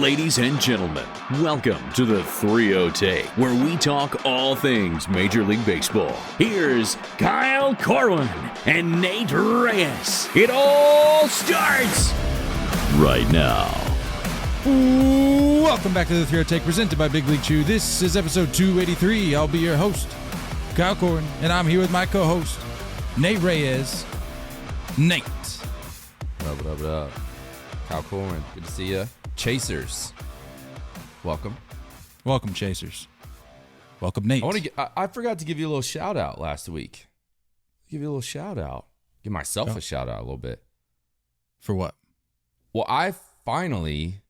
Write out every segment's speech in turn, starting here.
Ladies and gentlemen, welcome to the 3-0 Take, where we talk all things Major League Baseball. Here's Kyle Corwin and Nate Reyes. It all starts right now. Welcome back to the 3-0 Take, presented by Big League Chew. This is episode 283. I'll be your host, Kyle Corwin, and I'm here with my co-host, Nate Reyes. Nate. What up? Kyle Corwin, good to see you. Chasers, welcome. Welcome, Chasers. Welcome, Nate. I forgot to give you a little shout out last week. Give myself a shout out a little bit. For what? Well, I finally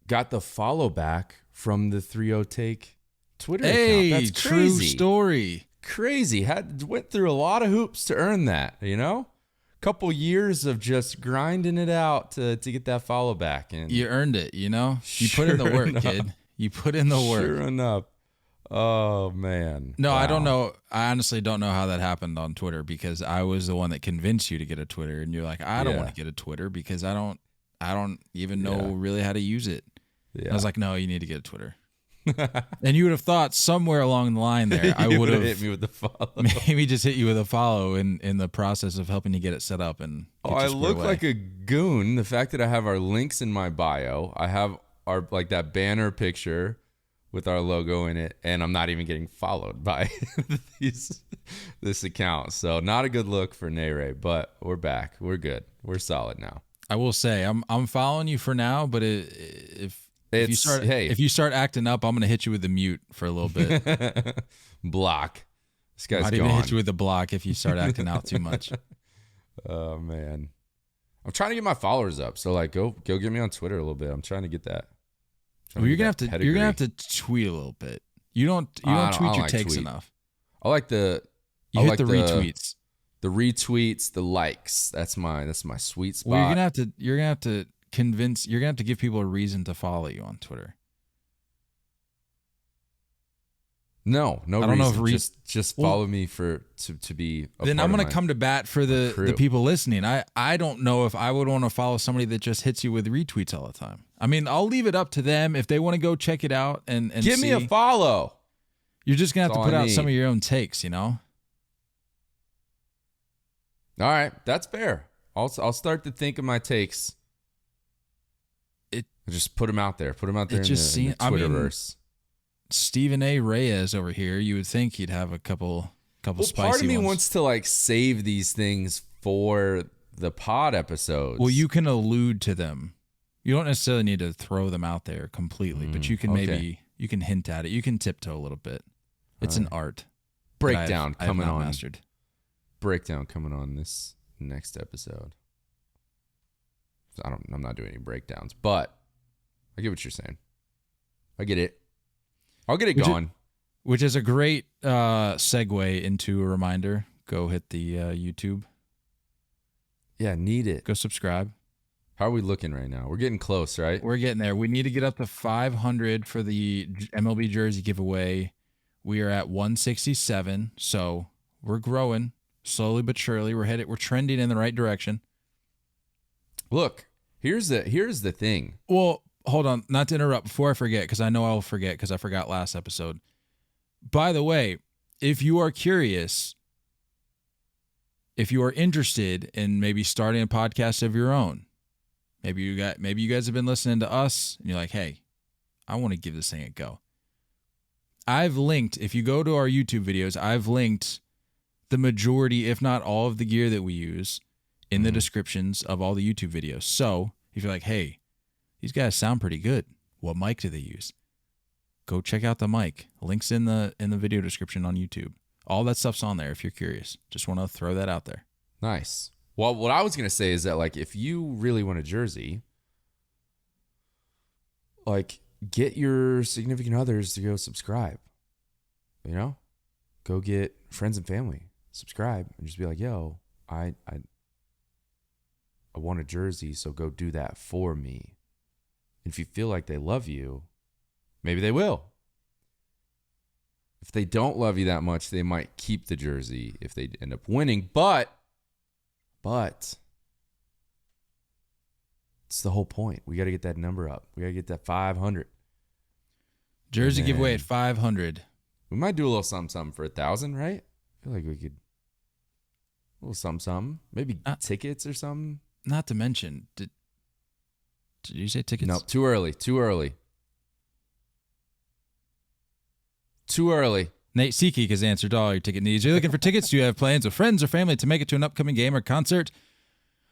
got the follow back from the 3-0 Take Twitter account. That's true crazy. Story. Crazy. Went through a lot of hoops to earn that, you know? Couple years of just grinding it out to get that follow back. And you earned it, you know? You put in the work, kid. You put in the work. Sure enough. Oh, man. No, wow. I don't know. I honestly don't know how that happened on Twitter, because I was the one that convinced you to get a Twitter, and you're like, I don't want to get a Twitter because I don't even know really how to use it. Yeah. I was like, no, you need to get a Twitter. And you would have thought somewhere along the line there, I would have hit me with the follow. Maybe just hit you with a follow in the process of helping you get it set up. And I look like a goon. The fact that I have our links in my bio, I have our that banner picture with our logo in it, and I'm not even getting followed by this account. So not a good look for Nere, but we're back. We're good. We're solid now. I will say I'm following you for now, but if you start acting up, I'm going to hit you with the mute for a little bit. Block. This guy's Might even hit you with the block if you start acting out too much. Oh, man. I'm trying to get my followers up. So, go get me on Twitter a little bit. I'm trying to get that. Well, you're going to have to tweet a little bit. You don't tweet your takes enough. I like the retweets. The retweets, the likes. That's my sweet spot. Well, you're going to have to give people a reason to follow you on Twitter. No reason. I don't know if just follow me to be a then part I'm going to come to bat for the people listening. I don't know if I would want to follow somebody that just hits you with retweets all the time. I mean, I'll leave it up to them if they want to go check it out and give me a follow. You're just going to have to put out some of your own takes, you know? All right, that's fair. I'll start to think of my takes. Just put them out there. Put them out there in the Twitterverse. Stephen A. Reyes over here, you would think he'd have a couple spicy part of me ones. wants to save these things for the pod episodes. Well, you can allude to them. You don't necessarily need to throw them out there completely, but you can you can hint at it. You can tiptoe a little bit. It's an art. Breakdown coming on. Mastered. Breakdown coming on this next episode. I'm not doing any breakdowns, but I get what you're saying. I get it. I'll get it going. Which is a great segue into a reminder. Go hit the YouTube. Yeah, need it. Go subscribe. How are we looking right now? We're getting close, right? We're getting there. We need to get up to 500 for the MLB jersey giveaway. We are at 167, so we're growing slowly but surely. We're trending in the right direction. Look, here's the thing. Well, hold on, not to interrupt before I forget, because I know I'll forget because I forgot last episode. By the way, if you are curious, if you are interested in maybe starting a podcast of your own, maybe you guys have been listening to us and you're like, hey, I want to give this thing a go. I've linked, if you go to our YouTube videos, I've linked the majority, if not all, of the gear that we use in the descriptions of all the YouTube videos. So if you're like, hey, these guys sound pretty good, what mic do they use? Go check out the mic. Links in the video description on YouTube. All that stuff's on there if you're curious. Just want to throw that out there. Nice. Well, what I was going to say is that, if you really want a jersey, get your significant others to go subscribe. You know? Go get friends and family. Subscribe and just be like, yo, I want a jersey, so go do that for me. If you feel like they love you, maybe they will. If they don't love you that much, they might keep the jersey if they end up winning. But But it's the whole point. We got to get that number up. We got to get that 500. Jersey And giveaway then- at 500. We might do a little something for 1,000, right? I feel like we could. A little something. Maybe tickets or something. Not to mention, did you say tickets? No, too early. Too early. Too early. Nate SeatGeek has answered all your ticket needs. You're looking for tickets? Do you have plans with friends or family to make it to an upcoming game or concert?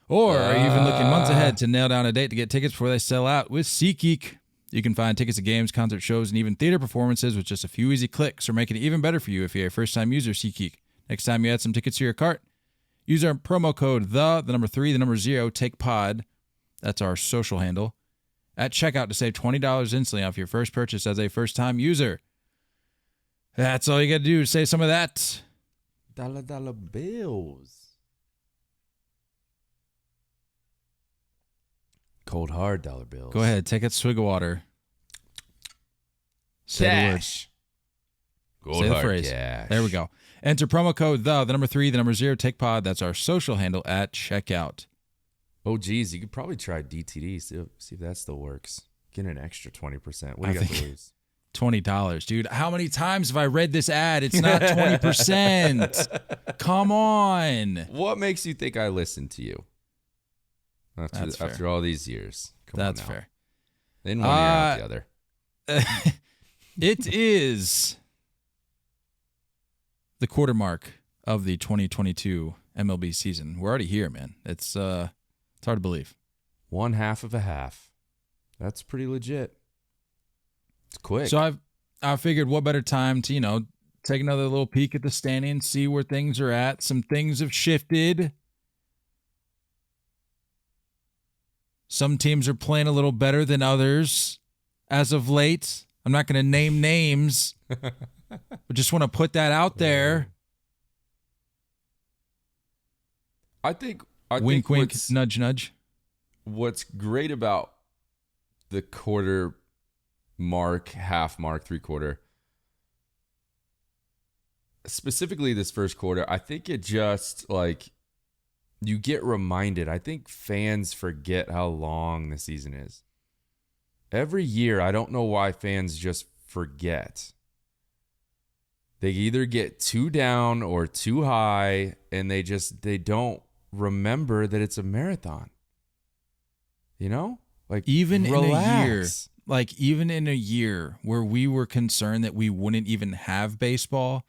Or are you even looking months ahead to nail down a date to get tickets before they sell out with SeatGeek? You can find tickets to games, concert shows, and even theater performances with just a few easy clicks, or make it even better for you if you're a first-time user, SeatGeek. Next time you add some tickets to your cart, use our promo code the number 3, the number 0, take pod. That's our social handle at checkout to save $20 instantly off your first purchase as a first-time user. That's all you got to do to say some of that. Dollar bills. Cold hard dollar bills. Go ahead, take a swig of water. Say the word. Cash. Cold Say the hard phrase. cash. There we go. Enter promo code the number 3, the number 0, take pod. That's our social handle at checkout. Oh, geez. You could probably try DTD. See if that still works. Get an extra 20%. What do you got to lose? $20, dude. How many times have I read this ad? It's not 20%. Come on. What makes you think I listen to you? That's fair. After all these years. Come on That's now. fair. In one ear out the other. It is the quarter mark of the 2022 MLB season. We're already here, man. It's hard to believe. One half of a half. That's pretty legit. It's quick. So I figured what better time to, take another little peek at the standings, see where things are at. Some things have shifted. Some teams are playing a little better than others as of late. I'm not going to name names, but just want to put that out there. I think Wink, wink, nudge, nudge. What's great about the quarter mark, half mark, 3/4, specifically this first quarter, I think it just you get reminded. I think fans forget how long the season is. Every year, I don't know why fans just forget. They either get too down or too high, and they don't remember that it's a marathon. Even relax. even in a year where we were concerned that we wouldn't even have baseball,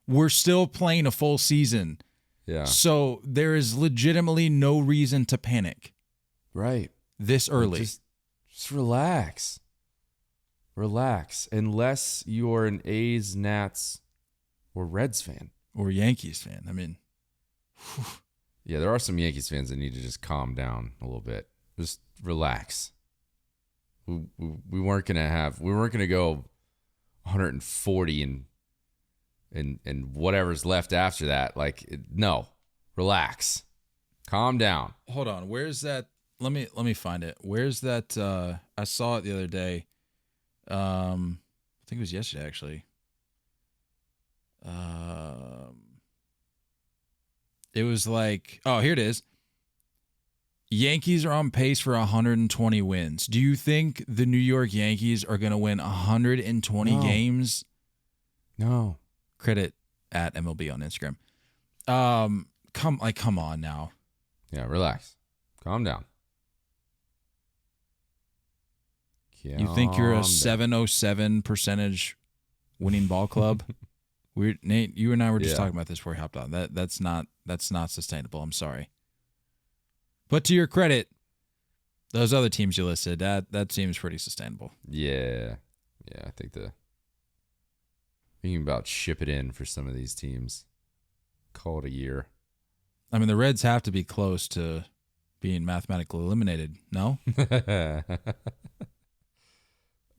we're still playing a full season. Yeah. So there is legitimately no reason to panic. Right. This early. Just relax. Relax. Unless you're an A's, Nats, or Reds fan. Or Yankees fan. I mean, yeah, there are some Yankees fans that need to just calm down a little bit. Just relax. We weren't gonna go 140 and whatever's left after that. No, relax, calm down. hold on. Where's that? Let me find it. Where's that? I saw it the other day. I think it was yesterday actually. It was here it is. Yankees are on pace for 120 wins. Do you think the New York Yankees are going to win 120 games? No. Credit at MLB on Instagram. Come on now. Yeah, relax, calm down. You think you're a 707 percentage winning ball club? Nate, you and I were just talking about this before we hopped on. That's not sustainable. I'm sorry. But to your credit, those other teams you listed, that seems pretty sustainable. Yeah. I think thinking about ship it in for some of these teams. Call it a year. I mean, the Reds have to be close to being mathematically eliminated. No?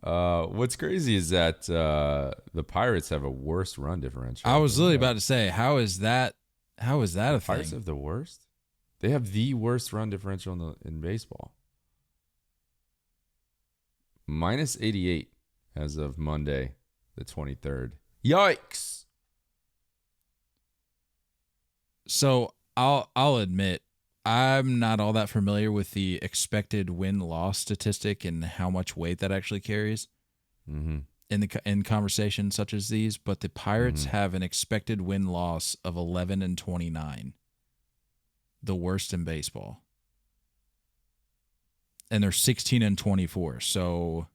What's crazy is that the Pirates have a worse run differential. I was literally about to say, how is that a thing? Pirates have the worst? They have the worst run differential in baseball. Minus 88 as of Monday, the 23rd. Yikes! So I'll admit, I'm not all that familiar with the expected win-loss statistic and how much weight that actually carries in conversations such as these, but the Pirates have an expected win-loss of 11-29, the worst in baseball. And they're 16-24, so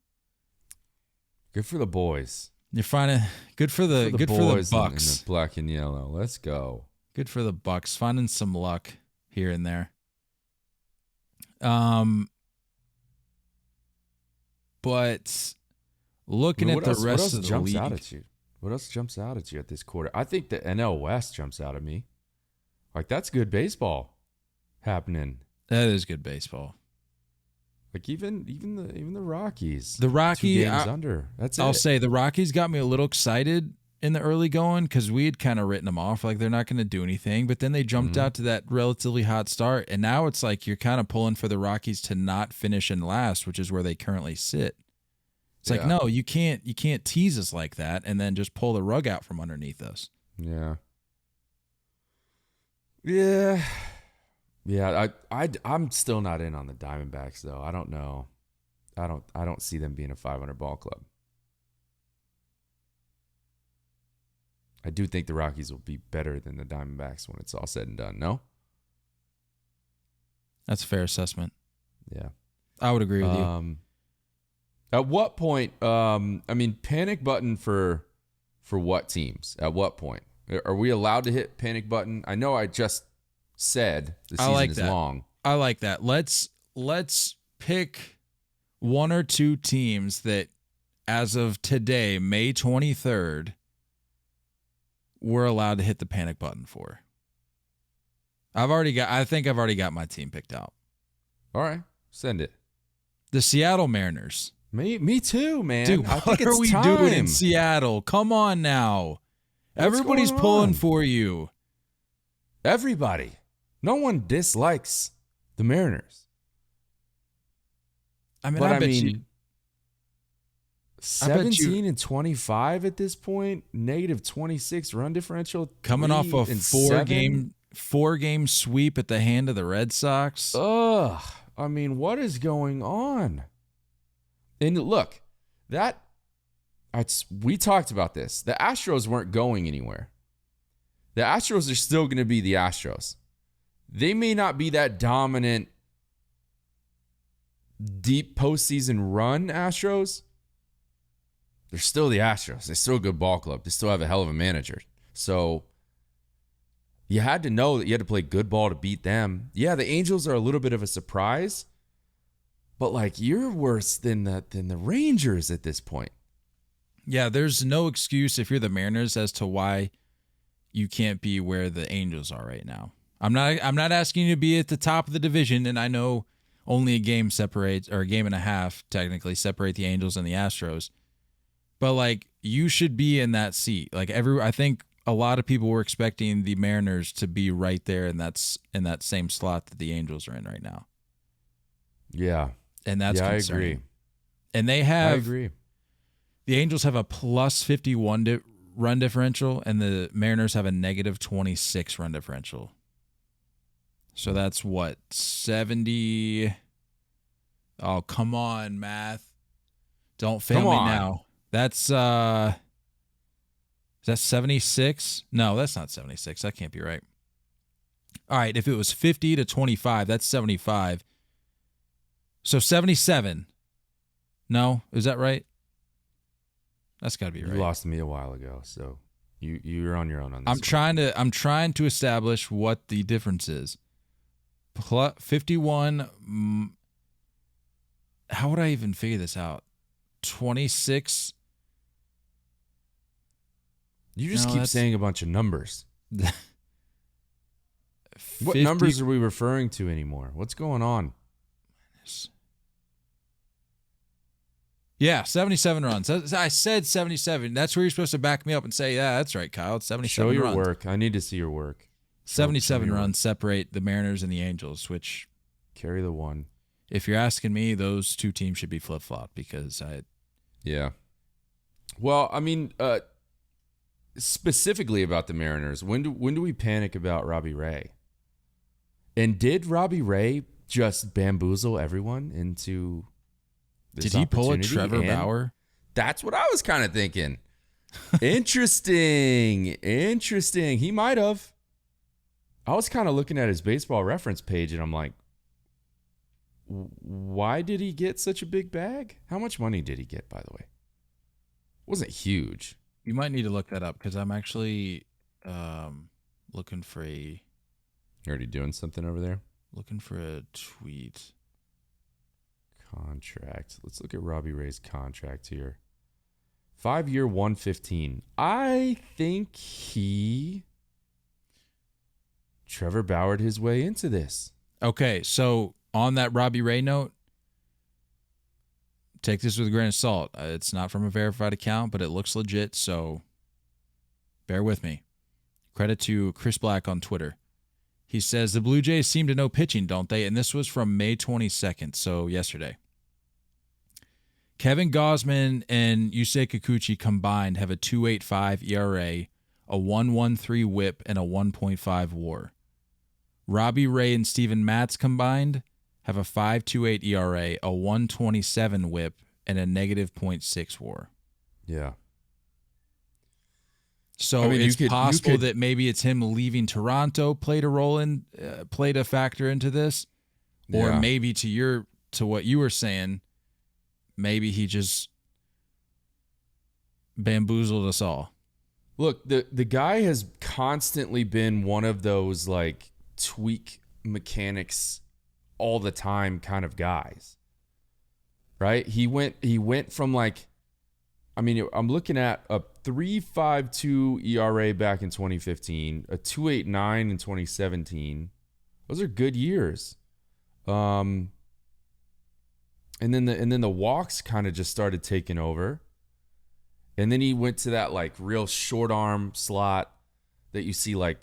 good for the boys. You're finding good for the boys Bucks. in the black and yellow. Let's go. Good for the Bucks, finding some luck here and there. But looking at the rest of the league, what else jumps out at you at this quarter? I think the NL West jumps out at me. Like, that's good baseball happening. That is good baseball. Like, even the Rockies. The Rockies 2 games under. That's it. I'll say the Rockies got me a little excited in the early going because we had kind of written them off like they're not going to do anything, but then they jumped out to that relatively hot start, and now it's like you're kind of pulling for the Rockies to not finish in last, which is where they currently sit. It's like, no, you can't tease us like that and then just pull the rug out from underneath us. Yeah. I'm still not in on the Diamondbacks though. I don't know. I don't see them being a 500 ball club. I do think the Rockies will be better than the Diamondbacks when it's all said and done. No? That's a fair assessment. Yeah. I would agree with you. At what point, panic button for what teams? At what point? Are we allowed to hit panic button? I know I just said the season is long. I like that. Let's pick one or two teams that as of today, May 23rd, we're allowed to hit the panic button for. I think I've already got my team picked out. All right, send it. The Seattle Mariners. Me too, man. Dude, what are we doing in Seattle? Come on now. Everybody's pulling for you. Everybody. No one dislikes the Mariners. I bet you 17-25 at this point, -26 run differential, coming off a four-game sweep at the hand of the Red Sox. Ugh. I mean, what is going on? And look, we talked about this. The Astros weren't going anywhere. The Astros are still going to be the Astros. They may not be that dominant, deep postseason run Astros. They're still the Astros. They're still a good ball club. They still have a hell of a manager. So you had to know that you had to play good ball to beat them. Yeah, the Angels are a little bit of a surprise, but like you're worse than the Rangers at this point. Yeah, there's no excuse if you're the Mariners as to why you can't be where the Angels are right now. I'm not asking you to be at the top of the division, and I know only a game separates, or a game and a half technically separate the Angels and the Astros. But like you should be in that seat. Like I think a lot of people were expecting the Mariners to be right there, and that's in that same slot that the Angels are in right now. Yeah. And that's concerning. I agree. And they have the Angels have a plus 51 run differential, and the Mariners have a negative 26 run differential. So that's what, 70? Oh, come on, math. Don't fail me now. That's is that 76? No, that's not 76. That can't be right. All right, if it was 50-25, that's 75. So 77. No, is that right? That's got to be right. You lost me a while ago, so you're on your own on this. I'm trying to establish what the difference is. 51. How would I even figure this out? 26. You just keep saying a bunch of numbers. 50, what numbers are we referring to anymore? What's going on? Yeah, 77 runs. I said 77. That's where you're supposed to back me up and say, yeah, that's right, Kyle. It's 77 runs. Show your work. I need to see your work. 77 runs separate the Mariners and the Angels, which... Carry the one. If you're asking me, those two teams should be flip-flopped because I... Yeah. Well, I mean, specifically about the Mariners, when do we panic about Robbie Ray? And did Robbie Ray just bamboozle everyone into this Did he pull a opportunity? Trevor And Bauer? that's what I was kind of thinking. Interesting. He might have. I was kind of looking at his baseball reference page, and I'm like, why did he get such a big bag? How much money did he get, by the way? It wasn't huge. You might need to look that up because I'm actually looking for a You already doing something over there? tweet. Contract. Let's look at Robbie Ray's contract here. 5-year, 115. I think he Trevor Bauered his way into this. Okay, so on that Robbie Ray note, take this with a grain of salt. It's not from a verified account, but it looks legit, so bear with me. Credit to Chris Black on Twitter. He says, the Blue Jays seem to know pitching, don't they? And this was from May 22nd, so yesterday. Kevin Gausman and Yusei Kikuchi combined have a 2.85 ERA, a 1.13 whip, and a 1.5 WAR. Robbie Ray and Steven Matz combined have a 5.28 ERA, a 1.27 whip, and a negative 0.6 WAR. Yeah. So I mean, it's possible that maybe it's him leaving Toronto played a factor into this, or Yeah. maybe to what you were saying, maybe he just bamboozled us all. Look, the guy has constantly been one of those like tweak mechanics all the time kind of guys. Right? He went from like, I mean, I'm looking at a 3.52 ERA back in 2015, a 2.89 in 2017. Those are good years. And then the walks kind of just started taking over. And then he went to that like real short arm slot that you see like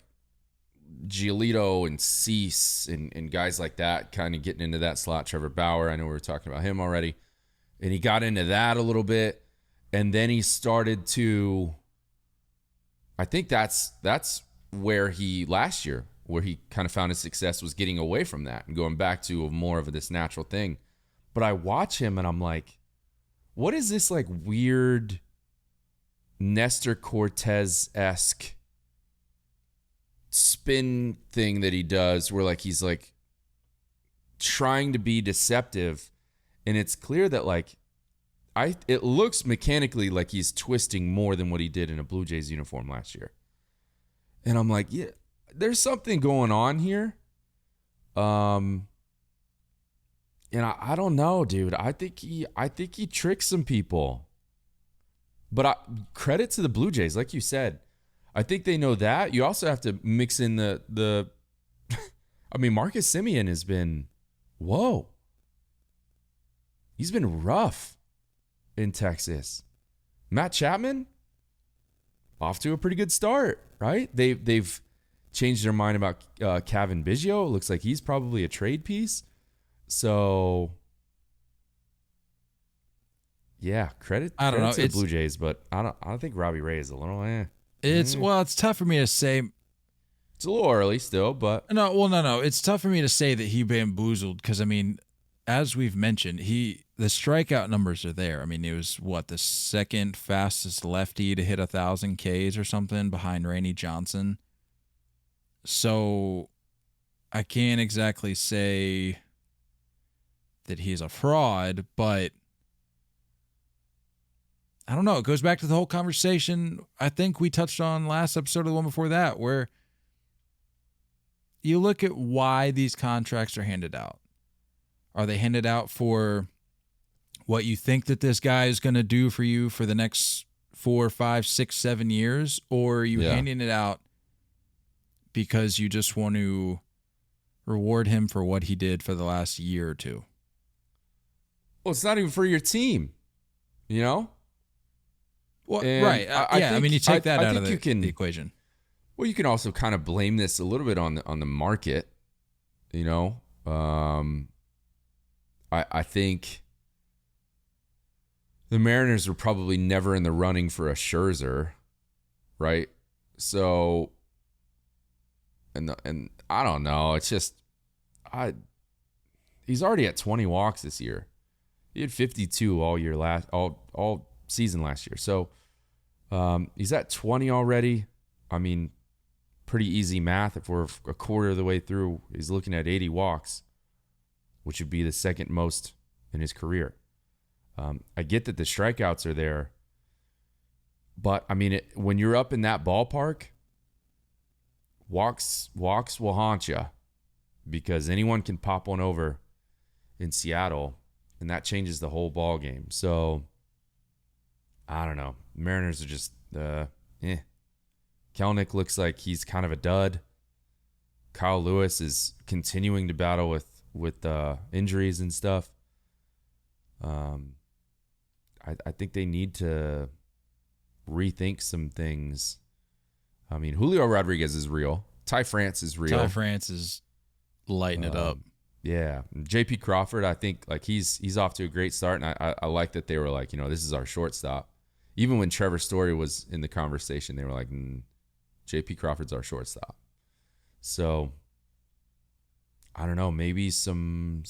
Giolito and Cease and guys like that kind of getting into that slot. Trevor Bauer, I know we were talking about him already. And he got into that a little bit. And then he started to, I think that's where he, last year, where he kind of found his success was getting away from that and going back to more of this natural thing. But I watch him and I'm like, what is this like weird Nestor Cortez-esque spin thing that he does where like he's like trying to be deceptive, and it's clear that like it looks mechanically like he's twisting more than what he did in a Blue Jays uniform last year. And I'm like, yeah, there's something going on here. And I don't know, dude. I think he tricks some people. But credit to the Blue Jays, like you said. I think they know that. You also have to mix in the I mean, Marcus Semien has been, whoa. He's been rough in Texas. Matt Chapman, off to a pretty good start, right? They've changed their mind about Kevin Biggio. It looks like he's probably a trade piece. So, yeah, credit to the Blue Jays, but I don't think Robbie Ray is a little It's tough for me to say. It's a little early still, but no. It's tough for me to say that he bamboozled because I mean, as we've mentioned, the strikeout numbers are there. I mean, it was the second fastest lefty to hit 1,000 Ks or something behind Randy Johnson. So I can't exactly say that he's a fraud, but I don't know. It goes back to the whole conversation I think we touched on last episode of the one before that, where you look at why these contracts are handed out. Are they handed out for what you think that this guy is going to do for you for the next 4, 5, 6, 7 years? Or are you handing it out because you just want to reward him for what he did for the last year or two? Well, it's not even for your team, you know? Well, right. I mean, you take that out of the equation. Well, you can also kind of blame this a little bit on the market, you know? I think the Mariners were probably never in the running for a Scherzer, right? So, and I don't know. It's just, he's already at 20 walks this year. He had 52 all season last year. So he's at 20 already. I mean, pretty easy math. If we're a quarter of the way through, he's looking at 80 walks, which would be the second most in his career. I get that the strikeouts are there, but I mean, when you're up in that ballpark, walks will haunt you because anyone can pop one over in Seattle, and that changes the whole ball game. So I don't know. Mariners are just Kelenic looks like he's kind of a dud. Kyle Lewis is continuing to battle with injuries and stuff. I think they need to rethink some things. I mean, Julio Rodriguez is real. Ty France is real. Ty France is lighting it up. Yeah. JP Crawford, I think like he's off to a great start, and I like that they were like, this is our shortstop. Even when Trevor Story was in the conversation, they were like, JP Crawford's our shortstop. So I don't know, maybe some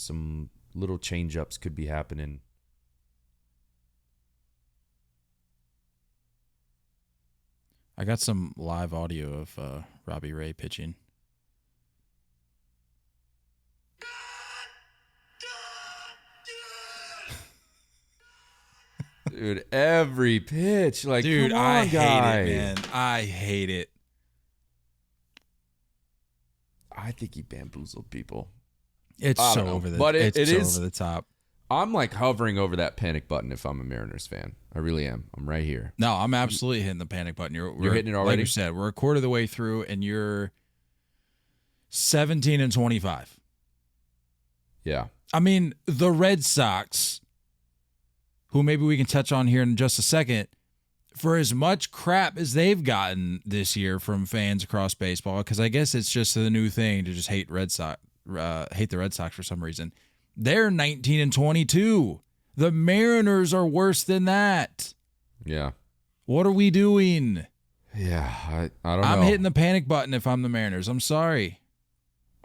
little change-ups could be happening. I got some live audio of Robbie Ray pitching. Dude, every pitch, like, dude, come on, I guy. hate it, man. I hate it. I think he bamboozled people. It's so over the, but it's it so is over the top. I'm like hovering over that panic button if I'm a Mariners fan. I really am. I'm right here. No, I'm absolutely hitting the panic button. You're hitting it already? Like you said, we're a quarter of the way through, and you're 17-25. Yeah. I mean, the Red Sox, who maybe we can touch on here in just a second, for as much crap as they've gotten this year from fans across baseball, because I guess it's just the new thing to just hate the Red Sox for some reason. They're 19-22. The Mariners are worse than that. Yeah. What are we doing? Yeah, I don't know. I'm hitting the panic button if I'm the Mariners. I'm sorry.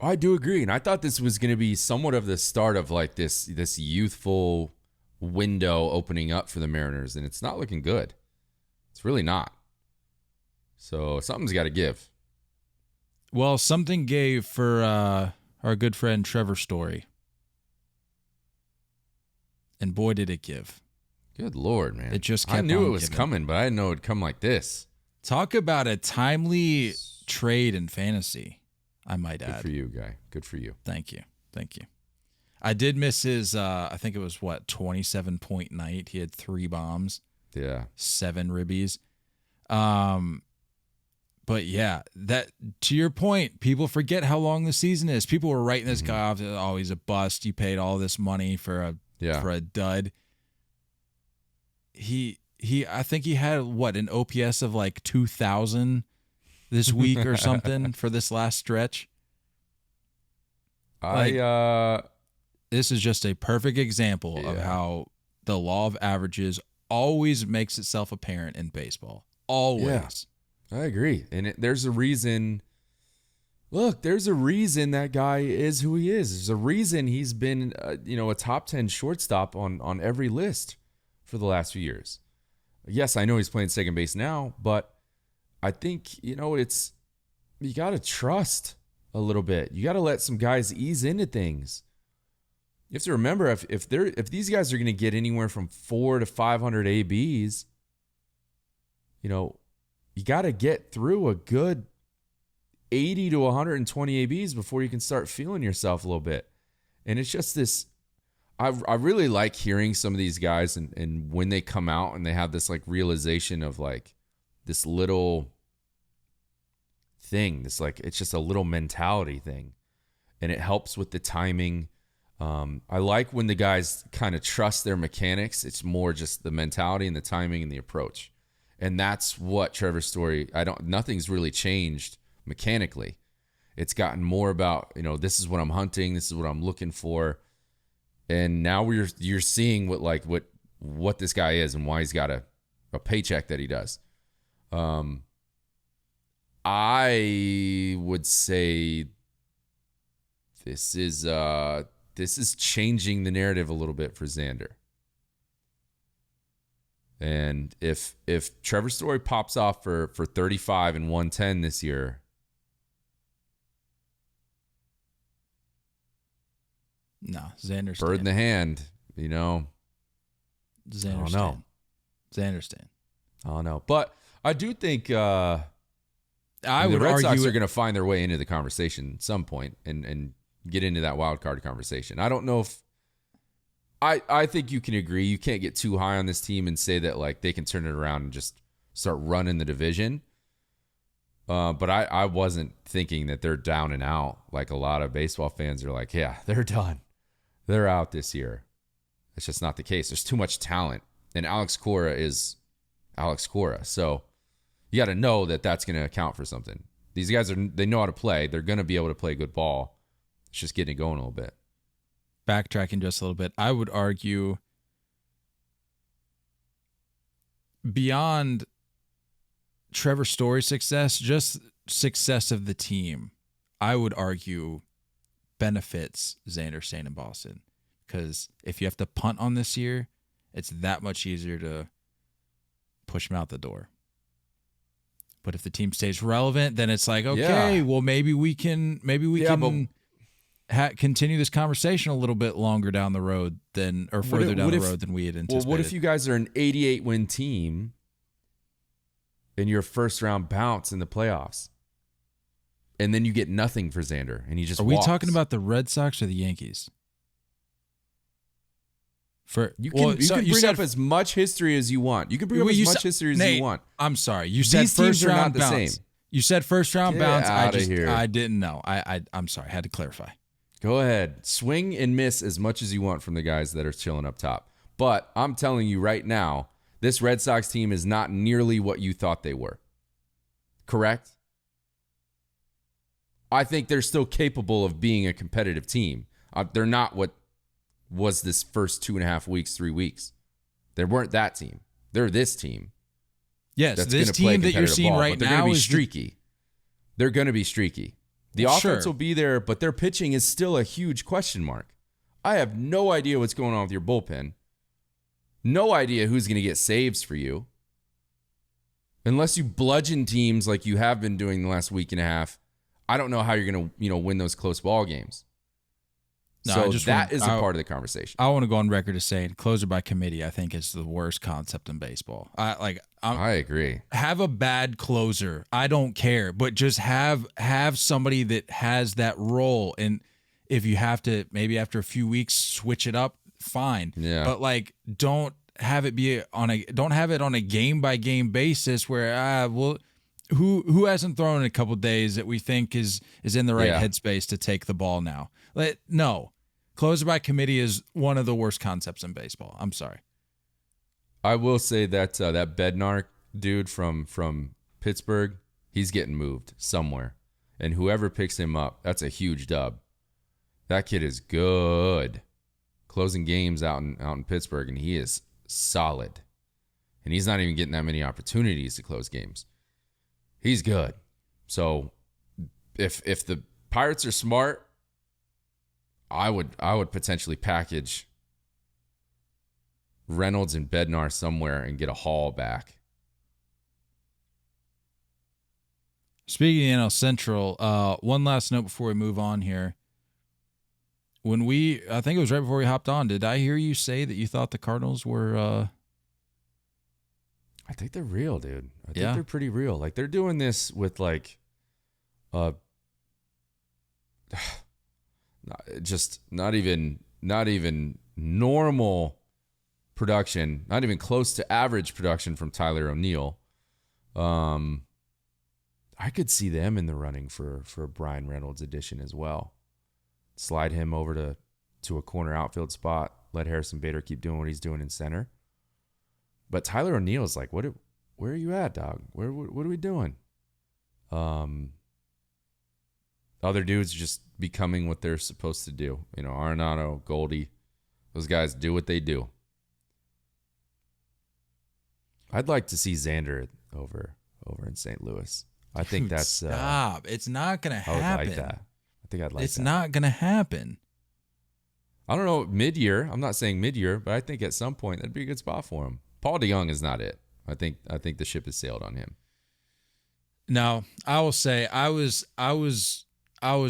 I do agree, and I thought this was going to be somewhat of the start of like this youthful window opening up for the Mariners, and it's not looking good. It's really not. So something's got to give. Well, something gave for our good friend Trevor Story. And boy, did it give. Good Lord, man. It just kept I knew on it was giving. coming, but I didn't know it would come like this. Talk about a timely trade in fantasy, I might add. Good for you, guy. Good for you. Thank you. Thank you. I did miss his, I think it was, 27-point night. He had 3 bombs. Yeah. 7 ribbies. But yeah, that to your point, people forget how long the season is. People were writing this guy off. Oh, he's a bust. You paid all this money for a dud. I think he had an OPS of like 2,000 this week or something for this last stretch. This is just a perfect example of how the law of averages always makes itself apparent in baseball. Always. Yeah, I agree. And there's a reason. Look, there's a reason that guy is who he is. There's a reason he's been, a top 10 shortstop on every list for the last few years. Yes, I know he's playing second base now, but I think, you got to trust a little bit. You got to let some guys ease into things. You have to remember if these guys are going to get anywhere from 400 to 500 ABs, you got to get through a good 80 to 120 ABs before you can start feeling yourself a little bit. And it's just this, I really like hearing some of these guys and when they come out and they have this like realization of like this little thing, it's just a little mentality thing, and it helps with the timing. I like when the guys kind of trust their mechanics. It's more just the mentality and the timing and the approach. And that's what Trevor Story, nothing's really changed mechanically. It's gotten more about, this is what I'm hunting, this is what I'm looking for. And now you're seeing what this guy is and why he's got a paycheck that he does. I would say this is changing the narrative a little bit for Xander. And if Trevor Story pops off for 35 and 110 this year, no, Xander's bird in the hand, Xander's I don't know. Xander's staying. I don't know. But I do think the argue Red Sox are going to find their way into the conversation at some point and get into that wild card conversation. I don't know if I think you can agree. You can't get too high on this team and say that like they can turn it around and just start running the division. But I wasn't thinking that they're down and out. Like a lot of baseball fans are like, yeah, they're done. They're out this year. It's just not the case. There's too much talent. And Alex Cora is Alex Cora. So you got to know that that's going to account for something. These guys, they know how to play. They're going to be able to play good ball. It's just getting it going a little bit. Backtracking just a little bit, I would argue beyond Trevor Story's success, just success of the team, I would argue benefits Xander staying in Boston. Because if you have to punt on this year, it's that much easier to push him out the door. But if the team stays relevant, then it's like, okay, well, maybe we can continue this conversation a little bit longer down the road further down the road than we had anticipated. Well, what if you guys are an 88-win team and your first round bounce in the playoffs, and then you get nothing for Xander, and he just walks? We talking about the Red Sox or the Yankees? You can bring up as much history as you want. You can bring up as much history as you want. I'm sorry. You said first round bounce. The same. You said first round bounce. Here. I didn't know. I'm sorry. I had to clarify. Go ahead. Swing and miss as much as you want from the guys that are chilling up top. But I'm telling you right now, this Red Sox team is not nearly what you thought they were. Correct? I think they're still capable of being a competitive team. They're not what was this first 2.5 weeks, 3 weeks. They weren't that team. They're this team. Yes, this team that you're seeing right now they're going to be streaky. They're going to be streaky. The offense will be there, but their pitching is still a huge question mark. I have no idea what's going on with your bullpen. No idea who's going to get saves for you. Unless you bludgeon teams like you have been doing the last week and a half, I don't know how you're going to, win those close ball games. No, so that is a part of the conversation. I want to go on record as saying closer by committee, I think, is the worst concept in baseball. I agree. Have a bad closer. I don't care, but just have somebody that has that role. And if you have to, maybe after a few weeks, switch it up, fine. Yeah. But don't have it on a game by game basis where who hasn't thrown in a couple days that we think is in the right headspace to take the ball now. No. Closer by committee is one of the worst concepts in baseball. I'm sorry. I will say that that Bednar dude from Pittsburgh, he's getting moved somewhere. And whoever picks him up, that's a huge dub. That kid is good. Closing games out in Pittsburgh, and he is solid. And he's not even getting that many opportunities to close games. He's good. So if the Pirates are smart, I would potentially package Reynolds and Bednar somewhere and get a haul back. Speaking of NL Central, one last note before we move on here. I think it was right before we hopped on, did I hear you say that you thought the Cardinals were I think they're real, dude. I think they're pretty real. Like they're doing this with just not even normal production, not even close to average production from Tyler O'Neill. I could see them in the running for a Brian Reynolds addition as well. Slide him over to a corner outfield spot. Let Harrison Bader keep doing what he's doing in center. But Tyler O'Neill is like, where are you at, dog? What are we doing? Other dudes just becoming what they're supposed to do. Arenado, Goldie, those guys do what they do. I'd like to see Xander over in St. Louis. I think that's stop. It's not going to happen. I would like that. I think I'd like It's that. not going to happen. I don't know, mid-year. I'm not saying mid-year, but I think at some point that'd be a good spot for him. Paul DeJong is not it. I think the ship has sailed on him. No, I will say I was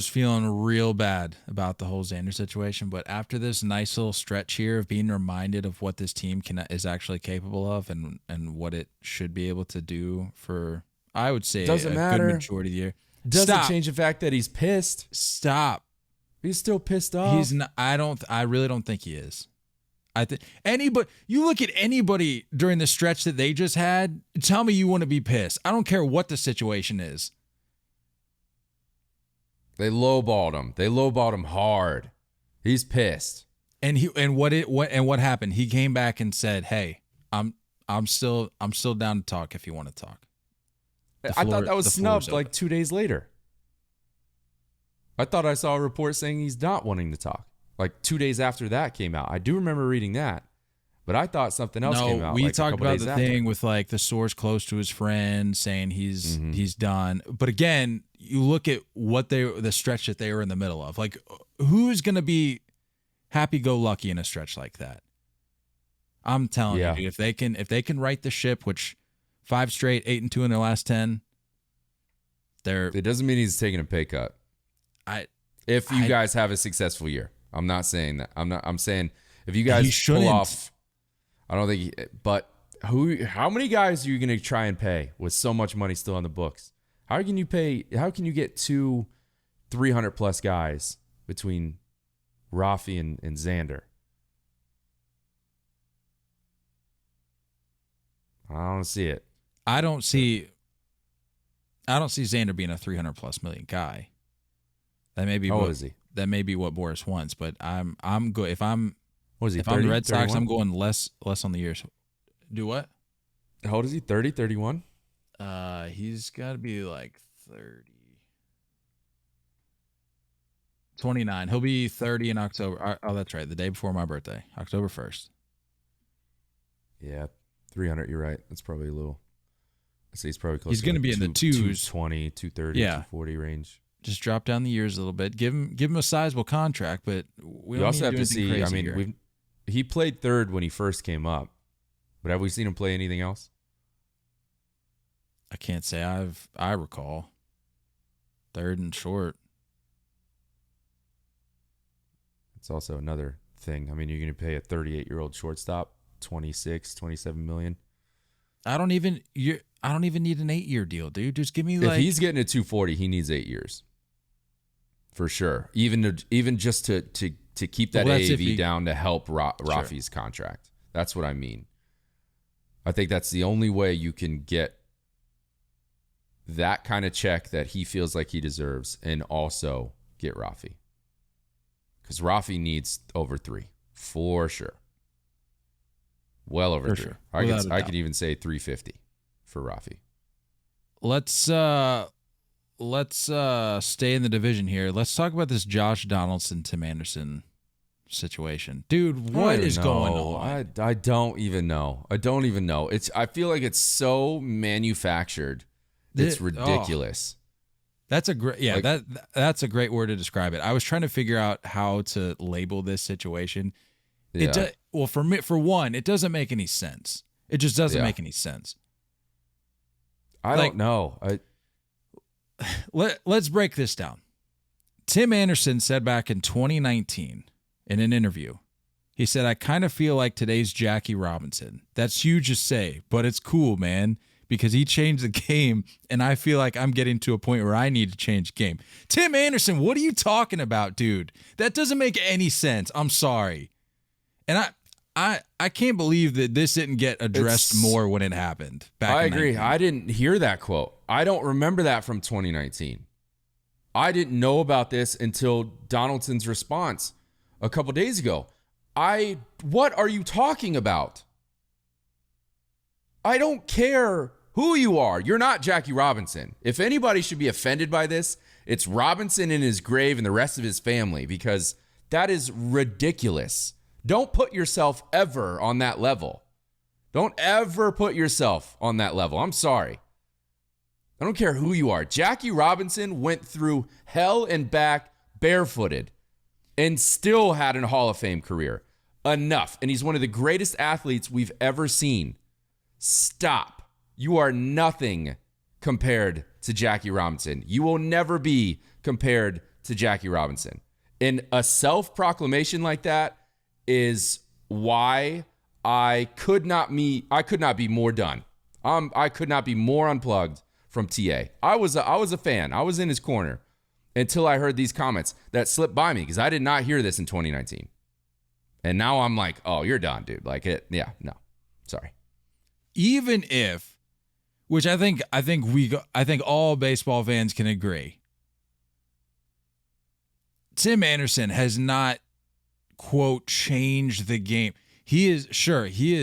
feeling real bad about the whole Xander situation, but after this nice little stretch here of being reminded of what this team is actually capable of and what it should be able to do for, I would say, Doesn't matter. Good majority of the year. Doesn't change the fact that he's pissed. Stop. He's still pissed off. He's not. I really don't think he is. I think anybody. You look at anybody during the stretch that they just had. Tell me you want to be pissed. I don't care what the situation is. They lowballed him. They lowballed him hard. He's pissed. And what happened? He came back and said, "Hey, I'm still down to talk if you want to talk." I thought that was snubbed like 2 days later. I thought I saw a report saying he's not wanting to talk. Like 2 days after that came out. I do remember reading that, but I thought something else came out. We like talked about the after. thing with like the source close to his friend saying he's done. But again, you look at the stretch that they were in the middle of. Like, who's going to be happy-go-lucky in a stretch like that? I'm telling you, dude, if they can right the ship, which 5 straight, 8-2 in their last 10, it doesn't mean he's taking a pay cut. If you guys have a successful year, I'm not saying that. I'm saying if you guys pull off, I don't think. But how many guys are you going to try and pay with so much money still on the books? How can you get 2 300+ guys between Rafi and Xander? I don't see it. I don't see Xander being a 300+ million guy. That may be How old is he? That may be what Boris wants, but I'm good. If I'm What is he? if 30, I'm the Red 31? Sox, I'm going less on the years. Do what? How old is he? 30, 31? He's got to be like 30. 29. He'll be 30 in October. Oh, that's right. The day before my birthday, October 1st. Yeah, 300. You're right. That's probably a little. I'd say he's probably close. He's going to be in the twos. 220, 230, 240 range. Just drop down the years a little bit. Give him a sizable contract, but we also have to see. I mean, here. he played third when he first came up, but have we seen him play anything else? I can't say I recall. Third and short. It's also another thing. I mean, you're going to pay a 38-year-old shortstop 26, 27 million. I don't even need an 8-year deal, dude. Just give me If he's getting a 240, he needs 8 years. For sure. Even just to keep that AAV down to help Rafi's contract. That's what I mean. I think that's the only way you can get that kind of check that he feels like he deserves and also get Rafi. Because Rafi needs over 3 for sure. Well over 3. Sure. I could even say 350 for Rafi. Let's stay in the division here. Let's talk about this Josh Donaldson, Tim Anderson situation. Dude, what is going on? I don't even know. I feel like it's so manufactured. It's ridiculous. That's a great that's a great word to describe it. I was trying to figure out how to label this situation. Yeah. For one, it doesn't make any sense. It just doesn't make any sense. I don't know. Let's break this down. Tim Anderson said back in 2019 in an interview, he said, "I kind of feel like today's Jackie Robinson. That's huge to say, but it's cool, man, because he changed the game, and I feel like I'm getting to a point where I need to change the game." Tim Anderson, what are you talking about, dude? That doesn't make any sense. I'm sorry. And I can't believe that this didn't get addressed more when it happened. I agree. I didn't hear that quote. I don't remember that from 2019. I didn't know about this until Donaldson's response a couple days ago. What are you talking about? I don't care who you are. You're not Jackie Robinson. If anybody should be offended by this, it's Robinson in his grave and the rest of his family, because that is ridiculous. Don't put yourself ever on that level. Don't ever put yourself on that level. I'm sorry. I don't care who you are. Jackie Robinson went through hell and back barefooted, and still had a Hall of Fame career. Enough. And he's one of the greatest athletes we've ever seen. Stop. You are nothing compared to Jackie Robinson. You will never be compared to Jackie Robinson. And a self-proclamation like that is why I could not be more done. I could not be more unplugged from TA. I was a fan. I was in his corner until I heard these comments that slipped by me because I did not hear this in 2019. And now I'm like, oh, you're done, dude. Like it, yeah, no, sorry. Even if, which I think all baseball fans can agree, Tim Anderson has not, quote, changed the game. He is He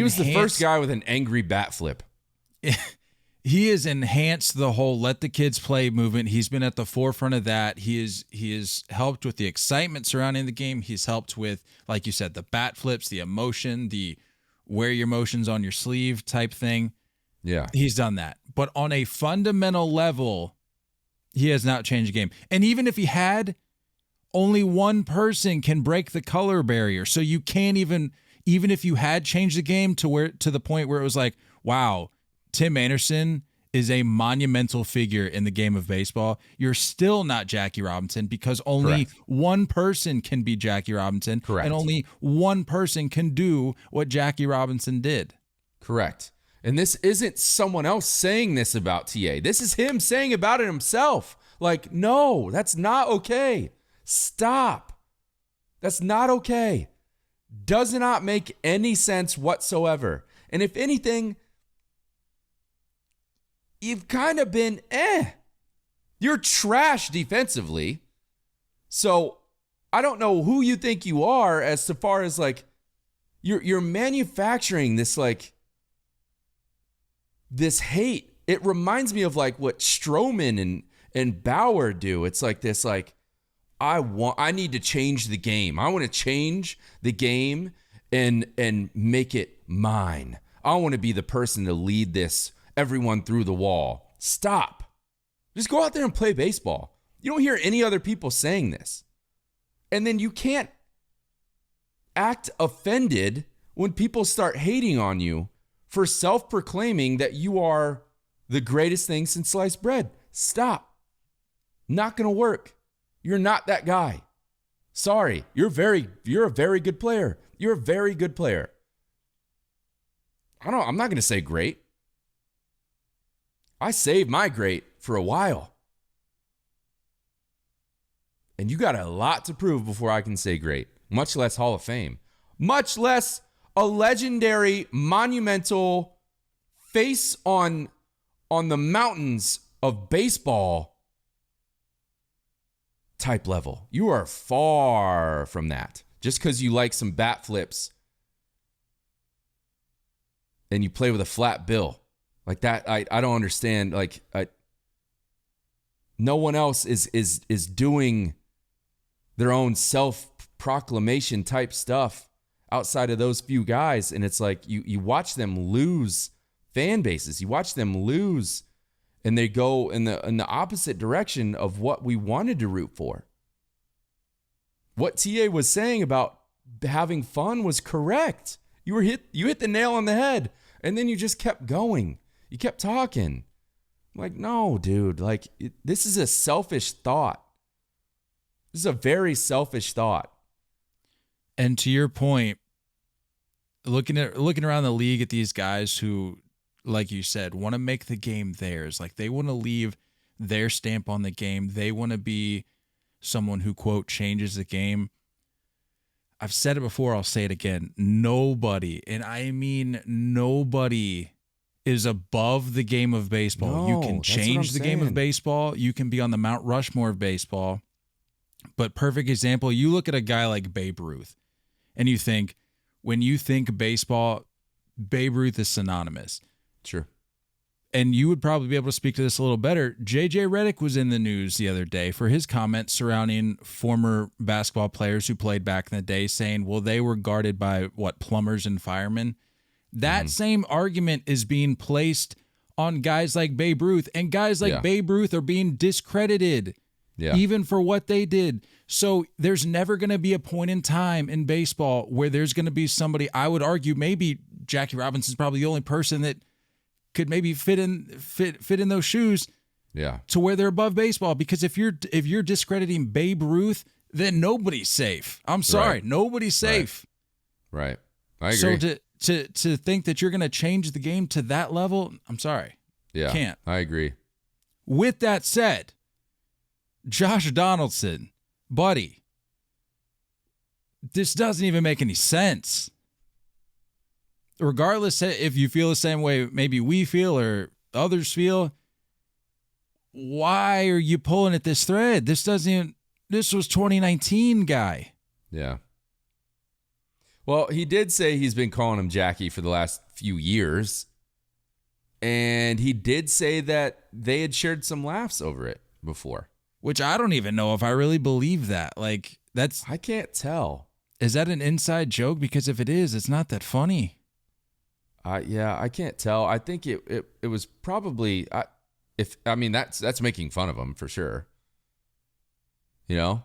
was the first guy with an angry bat flip. He has enhanced the whole let the kids play movement. He's been at the forefront of that. He has helped with the excitement surrounding the game. He's helped with, like you said, the bat flips, the emotion, the wear your emotions on your sleeve type thing. Yeah. He's done that. But on a fundamental level, he has not changed the game. And even if he had, only one person can break the color barrier. So you can't even if you had changed the game to the point where it was like, wow, Tim Anderson is a monumental figure in the game of baseball, you're still not Jackie Robinson because only one person can be Jackie Robinson. Correct. And only one person can do what Jackie Robinson did. Correct. And this isn't someone else saying this about TA. This is him saying about it himself. Like, no, that's not okay. Stop. That's not okay. Does not make any sense whatsoever. And if anything, you've kind of been, You're trash defensively. So I don't know who you think you are as far as like, you're manufacturing this like, this hate. It reminds me of like what Stroman and Bauer do. It's like this, like, I need to change the game. I want to change the game and make it mine. I want to be the person to lead everyone through the wall. Stop. Just go out there and play baseball. You don't hear any other people saying this. And then you can't act offended when people start hating on you for self-proclaiming that you are the greatest thing since sliced bread. Stop. Not going to work. You're not that guy. Sorry. You're a very good player. You're a very good player. I'm not going to say great. I saved my great for a while. And you got a lot to prove before I can say great, much less Hall of Fame, much less a legendary, monumental face on the mountains of baseball type level. You are far from that. Just because you like some bat flips and you play with a flat bill like that, I don't understand. Like, no one else is doing their own self-proclamation type stuff outside of those few guys. And it's like you watch them lose fan bases. You watch them lose, and they go in the opposite direction of what we wanted to root for. What TA was saying about having fun was correct. You hit the nail on the head, and then you just kept going. You kept talking. Like, no, dude. Like, this is a selfish thought. This is a very selfish thought. And to your point, looking around the league at these guys who, like you said, want to make the game theirs. Like, they want to leave their stamp on the game. They want to be someone who, quote, changes the game. I've said it before, I'll say it again. Nobody, and I mean nobody, is above the game of baseball. You can change the game of baseball. You can be on the Mount Rushmore of baseball. But perfect example, you look at a guy like Babe Ruth, and you think, when you think baseball, Babe Ruth is synonymous. Sure. And you would probably be able to speak to this a little better. J.J. Redick was in the news the other day for his comments surrounding former basketball players who played back in the day, saying, well, they were guarded by, plumbers and firemen. That same argument is being placed on guys like Babe Ruth, and guys like Babe Ruth are being discredited. Yeah. Even for what they did. So there's never going to be a point in time in baseball where there's going to be somebody, I would argue maybe Jackie Robinson's probably the only person that could maybe fit in those shoes. Yeah. To where they're above baseball, because if you're discrediting Babe Ruth, then nobody's safe. I'm sorry, Right. nobody's safe. Right. I agree. So to think that you're going to change the game to that level, I'm sorry. Yeah. Can't. I agree. With that said, Josh Donaldson, buddy, this doesn't even make any sense. Regardless if you feel the same way maybe we feel or others feel, why are you pulling at this thread? This was 2019, guy. Yeah. Well, he did say he's been calling him Jackie for the last few years. And he did say that they had shared some laughs over it before. Which I don't even know if I really believe that. Like, I can't tell. Is that an inside joke? Because if it is, it's not that funny. Yeah, I can't tell. I think it was probably... that's making fun of him for sure. You know,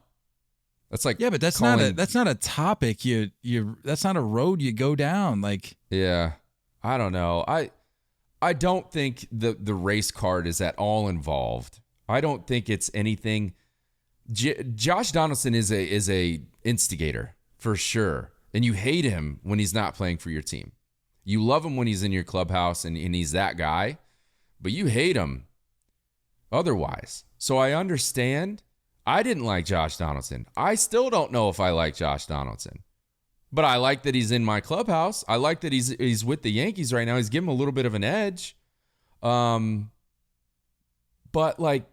that's like but that's not a topic. That's not a road you go down. Like, yeah, I don't know. I don't think the race card is at all involved. I don't think it's anything. Josh Donaldson is a instigator for sure, and you hate him when he's not playing for your team. You love him when he's in your clubhouse and he's that guy, but you hate him otherwise. So I understand. I didn't like Josh Donaldson. I still don't know if I like Josh Donaldson. But I like that he's in my clubhouse. I like that he's with the Yankees right now. He's giving him a little bit of an edge. But like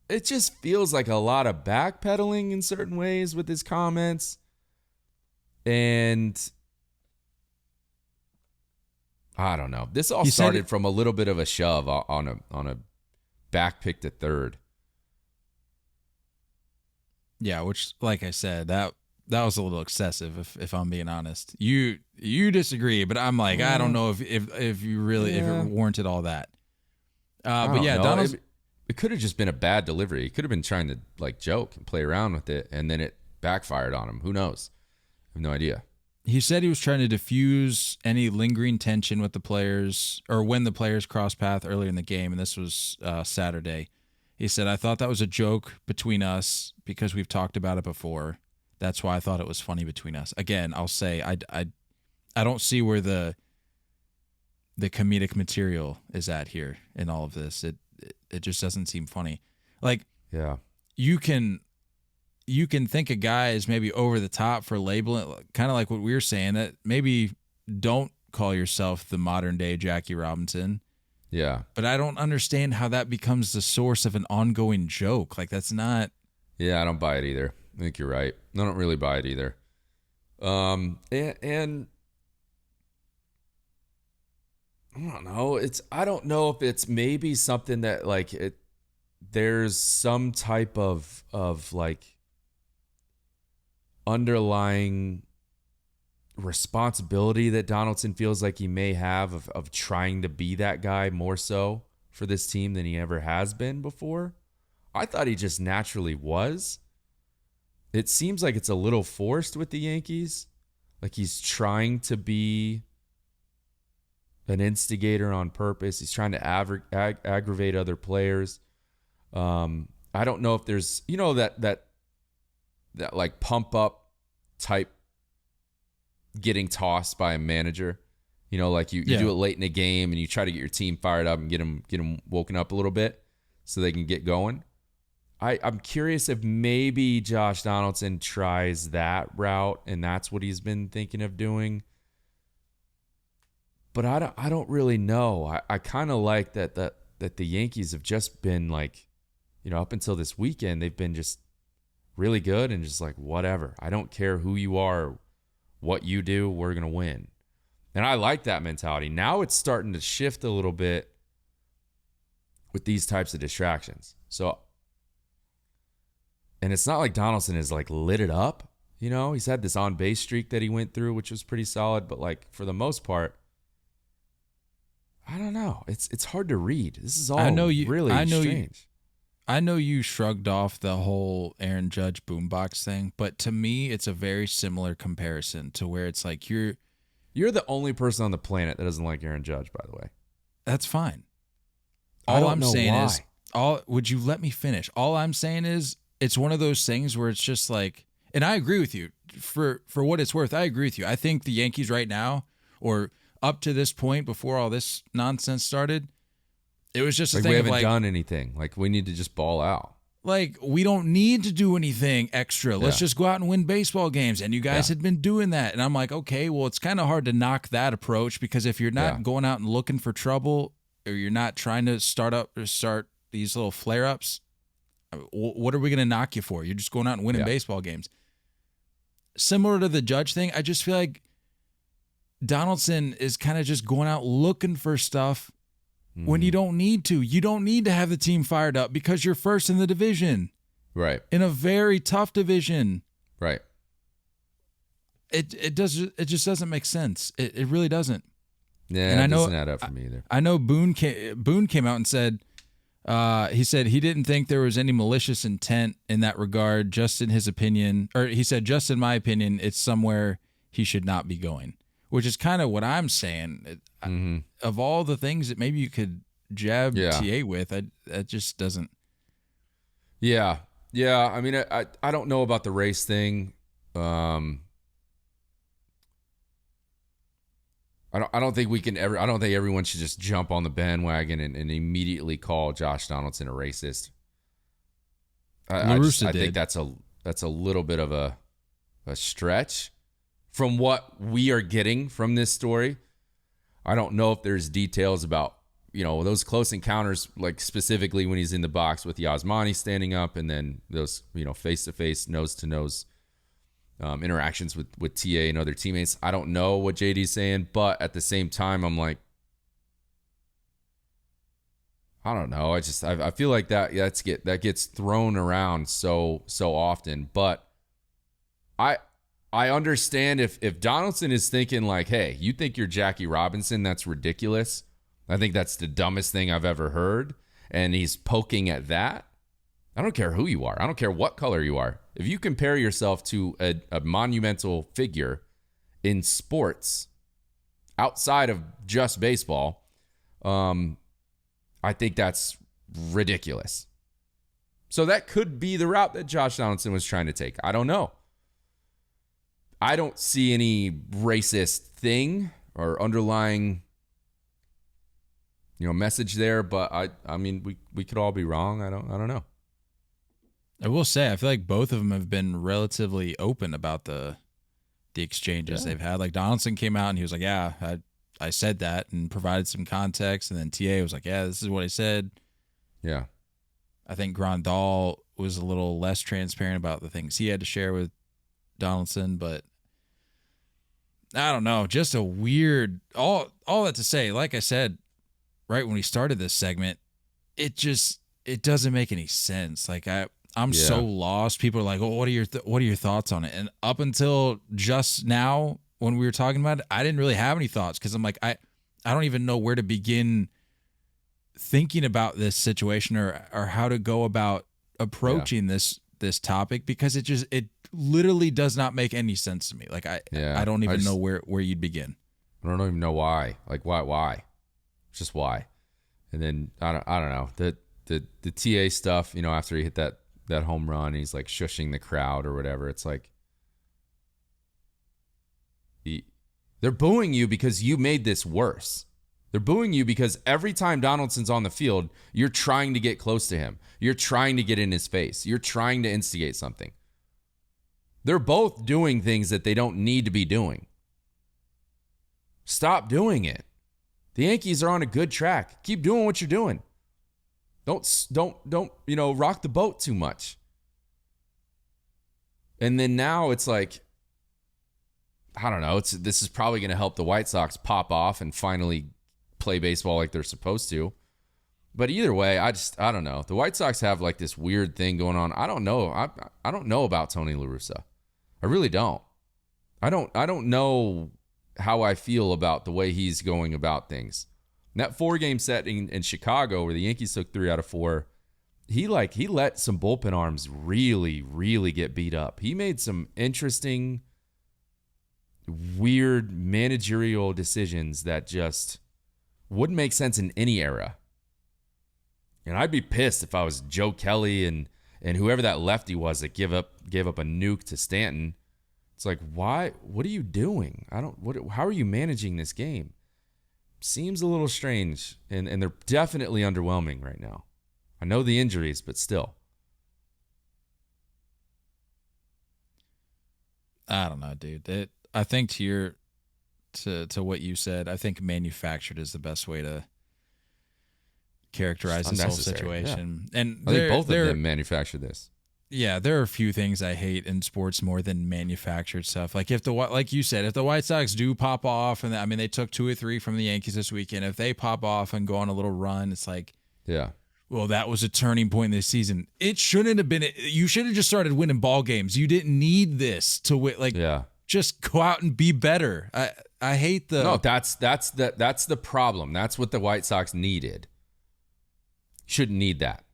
it just feels like a lot of backpedaling in certain ways with his comments. And I don't know. This all started from a little bit of a shove on a back pick to third. Yeah, which, like I said, that was a little excessive, if I'm being honest. You disagree, but I'm like, I don't know if you really if it warranted all that. But yeah, Donaldson, it could have just been a bad delivery. He could have been trying to like joke and play around with it, and then it backfired on him. Who knows? I have no idea. He said he was trying to diffuse any lingering tension with the players or when the players crossed path earlier in the game, and this was Saturday. He said, I thought that was a joke between us because we've talked about it before. That's why I thought it was funny between us. Again, I'll say I don't see where the comedic material is at here in all of this. It just doesn't seem funny. Like, yeah, you can think a guy is maybe over the top for labeling, kind of like what we were saying, that maybe don't call yourself the modern day Jackie Robinson. Yeah. But I don't understand how that becomes the source of an ongoing joke. Like, that's not. Yeah, I don't buy it either. I think you're right. I don't really buy it either. And I don't know. I don't know if it's maybe something that like there's some type of like underlying responsibility that Donaldson feels like he may have of trying to be that guy more so for this team than he ever has been before. I thought he just naturally was. It seems like it's a little forced with the Yankees. Like he's trying to be an instigator on purpose. He's trying to aggravate other players. I don't know if there's, that like pump up type getting tossed by a manager. Like you do it late in a game and you try to get your team fired up and get them woken up a little bit so they can get going. I'm curious if maybe Josh Donaldson tries that route and that's what he's been thinking of doing. But I don't really know. I kind of like that the Yankees have just been like, up until this weekend, they've been just really good and just like, whatever. I don't care who you are, what you do, we're going to win. And I like that mentality. Now it's starting to shift a little bit with these types of distractions. So, and it's not like Donaldson is like lit it up. He's had this on base streak that he went through, which was pretty solid. But like for the most part, I don't know. It's hard to read. This is all really strange. I know you shrugged off the whole Aaron Judge boombox thing, but to me, it's a very similar comparison to where it's like you're the only person on the planet that doesn't like Aaron Judge, by the way. That's fine. I All don't I'm know saying why. is, would you let me finish? All I'm saying is, it's one of those things where it's just like, and I agree with you for what it's worth. I agree with you. I think the Yankees right now, or up to this point before all this nonsense started, it was just a Like thing we of haven't like, done anything. Like we need to just ball out. like we don't need to do anything extra. Let's Yeah. just go out and win baseball games. And you guys had been doing that. And I'm like, okay, well, it's kind of hard to knock that approach because if you're not going out and looking for trouble, or you're not trying to start these little flare-ups, what are we going to knock you for? You're just going out and winning baseball games. Similar to the Judge thing, I just feel like Donaldson is kind of just going out looking for stuff when you don't need to. You don't need to have the team fired up because you're first in the division. Right. In a very tough division. Right. It just doesn't make sense. It really doesn't. Yeah, and it doesn't add up for me either. I know Boone came out and said he said he didn't think there was any malicious intent in that regard, just in his opinion, or he said, just in my opinion, it's somewhere he should not be going, which is kind of what I'm saying. Of all the things that maybe you could jab TA with, that just doesn't. Yeah. Yeah. I mean, I don't know about the race thing. I don't think we can ever. I don't think everyone should just jump on the bandwagon and immediately call Josh Donaldson a racist. I think that's a little bit of a stretch from what we are getting from this story. I don't know if there's details about those close encounters, like specifically when he's in the box with Yasmani standing up, and then those face to face, nose to nose interactions with TA and other teammates. I don't know what JD's saying, but at the same time, I'm like, I don't know. I feel like that gets thrown around so often. But I understand if Donaldson is thinking like, hey, you think you're Jackie Robinson? That's ridiculous. I think that's the dumbest thing I've ever heard. And he's poking at that. I don't care who you are. I don't care what color you are. If you compare yourself to a monumental figure in sports outside of just baseball, I think that's ridiculous. So that could be the route that Josh Donaldson was trying to take. I don't know. I don't see any racist thing or underlying message there, but I mean we could all be wrong. I don't know. I will say, I feel like both of them have been relatively open about the exchanges they've had. Like Donaldson came out and he was like, yeah, I said that, and provided some context. And then TA was like, yeah, this is what I said. Yeah. I think Grandal was a little less transparent about the things he had to share with Donaldson, but I don't know. Just a weird, all that to say, like I said, right when we started this segment, it doesn't make any sense. Like I'm so lost. People are like, "Oh, what are your thoughts on it?" And up until just now, when we were talking about it, I didn't really have any thoughts because I'm like, I don't even know where to begin thinking about this situation or how to go about approaching this topic, because it literally does not make any sense to me. Like I don't even know where you'd begin. I don't even know why. Like why? Just why? And then I don't know the TA stuff. After he hit that home run, he's like shushing the crowd or whatever. It's like they're booing you because you made this worse. They're booing you because every time Donaldson's on the field, you're trying to get close to him. You're trying to get in his face. You're trying to instigate something. They're both doing things that they don't need to be doing. Stop doing it. The Yankees are on a good track. Keep doing what you're doing. Don't rock the boat too much. And then now it's like, I don't know. This is probably going to help the White Sox pop off and finally play baseball like they're supposed to. But either way, I don't know. The White Sox have like this weird thing going on. I don't know. I don't know about Tony La Russa. I really don't. I don't know how I feel about the way he's going about things. That 4-game set in Chicago where the Yankees took 3 out of 4, he let some bullpen arms really, really get beat up. He made some interesting, weird managerial decisions that just wouldn't make sense in any era. And I'd be pissed if I was Joe Kelly and whoever that lefty was that gave up a nuke to Stanton. It's like, why? What are you doing? How are you managing this game? Seems a little strange, and they're definitely underwhelming right now. I know the injuries, but still. I don't know, dude. I think to what you said, I think manufactured is the best way to characterize this whole situation. Yeah. And I think both of them manufactured this. Yeah, there are a few things I hate in sports more than manufactured stuff. Like like you said, if the White Sox do pop off, and they took 2 or 3 from the Yankees this weekend, if they pop off and go on a little run, it's like, yeah, well, that was a turning point in this season. It shouldn't have been. You should have just started winning ball games. You didn't need this to win. Like, just go out and be better. I hate the. No, that's the problem. That's what the White Sox needed. Shouldn't need that.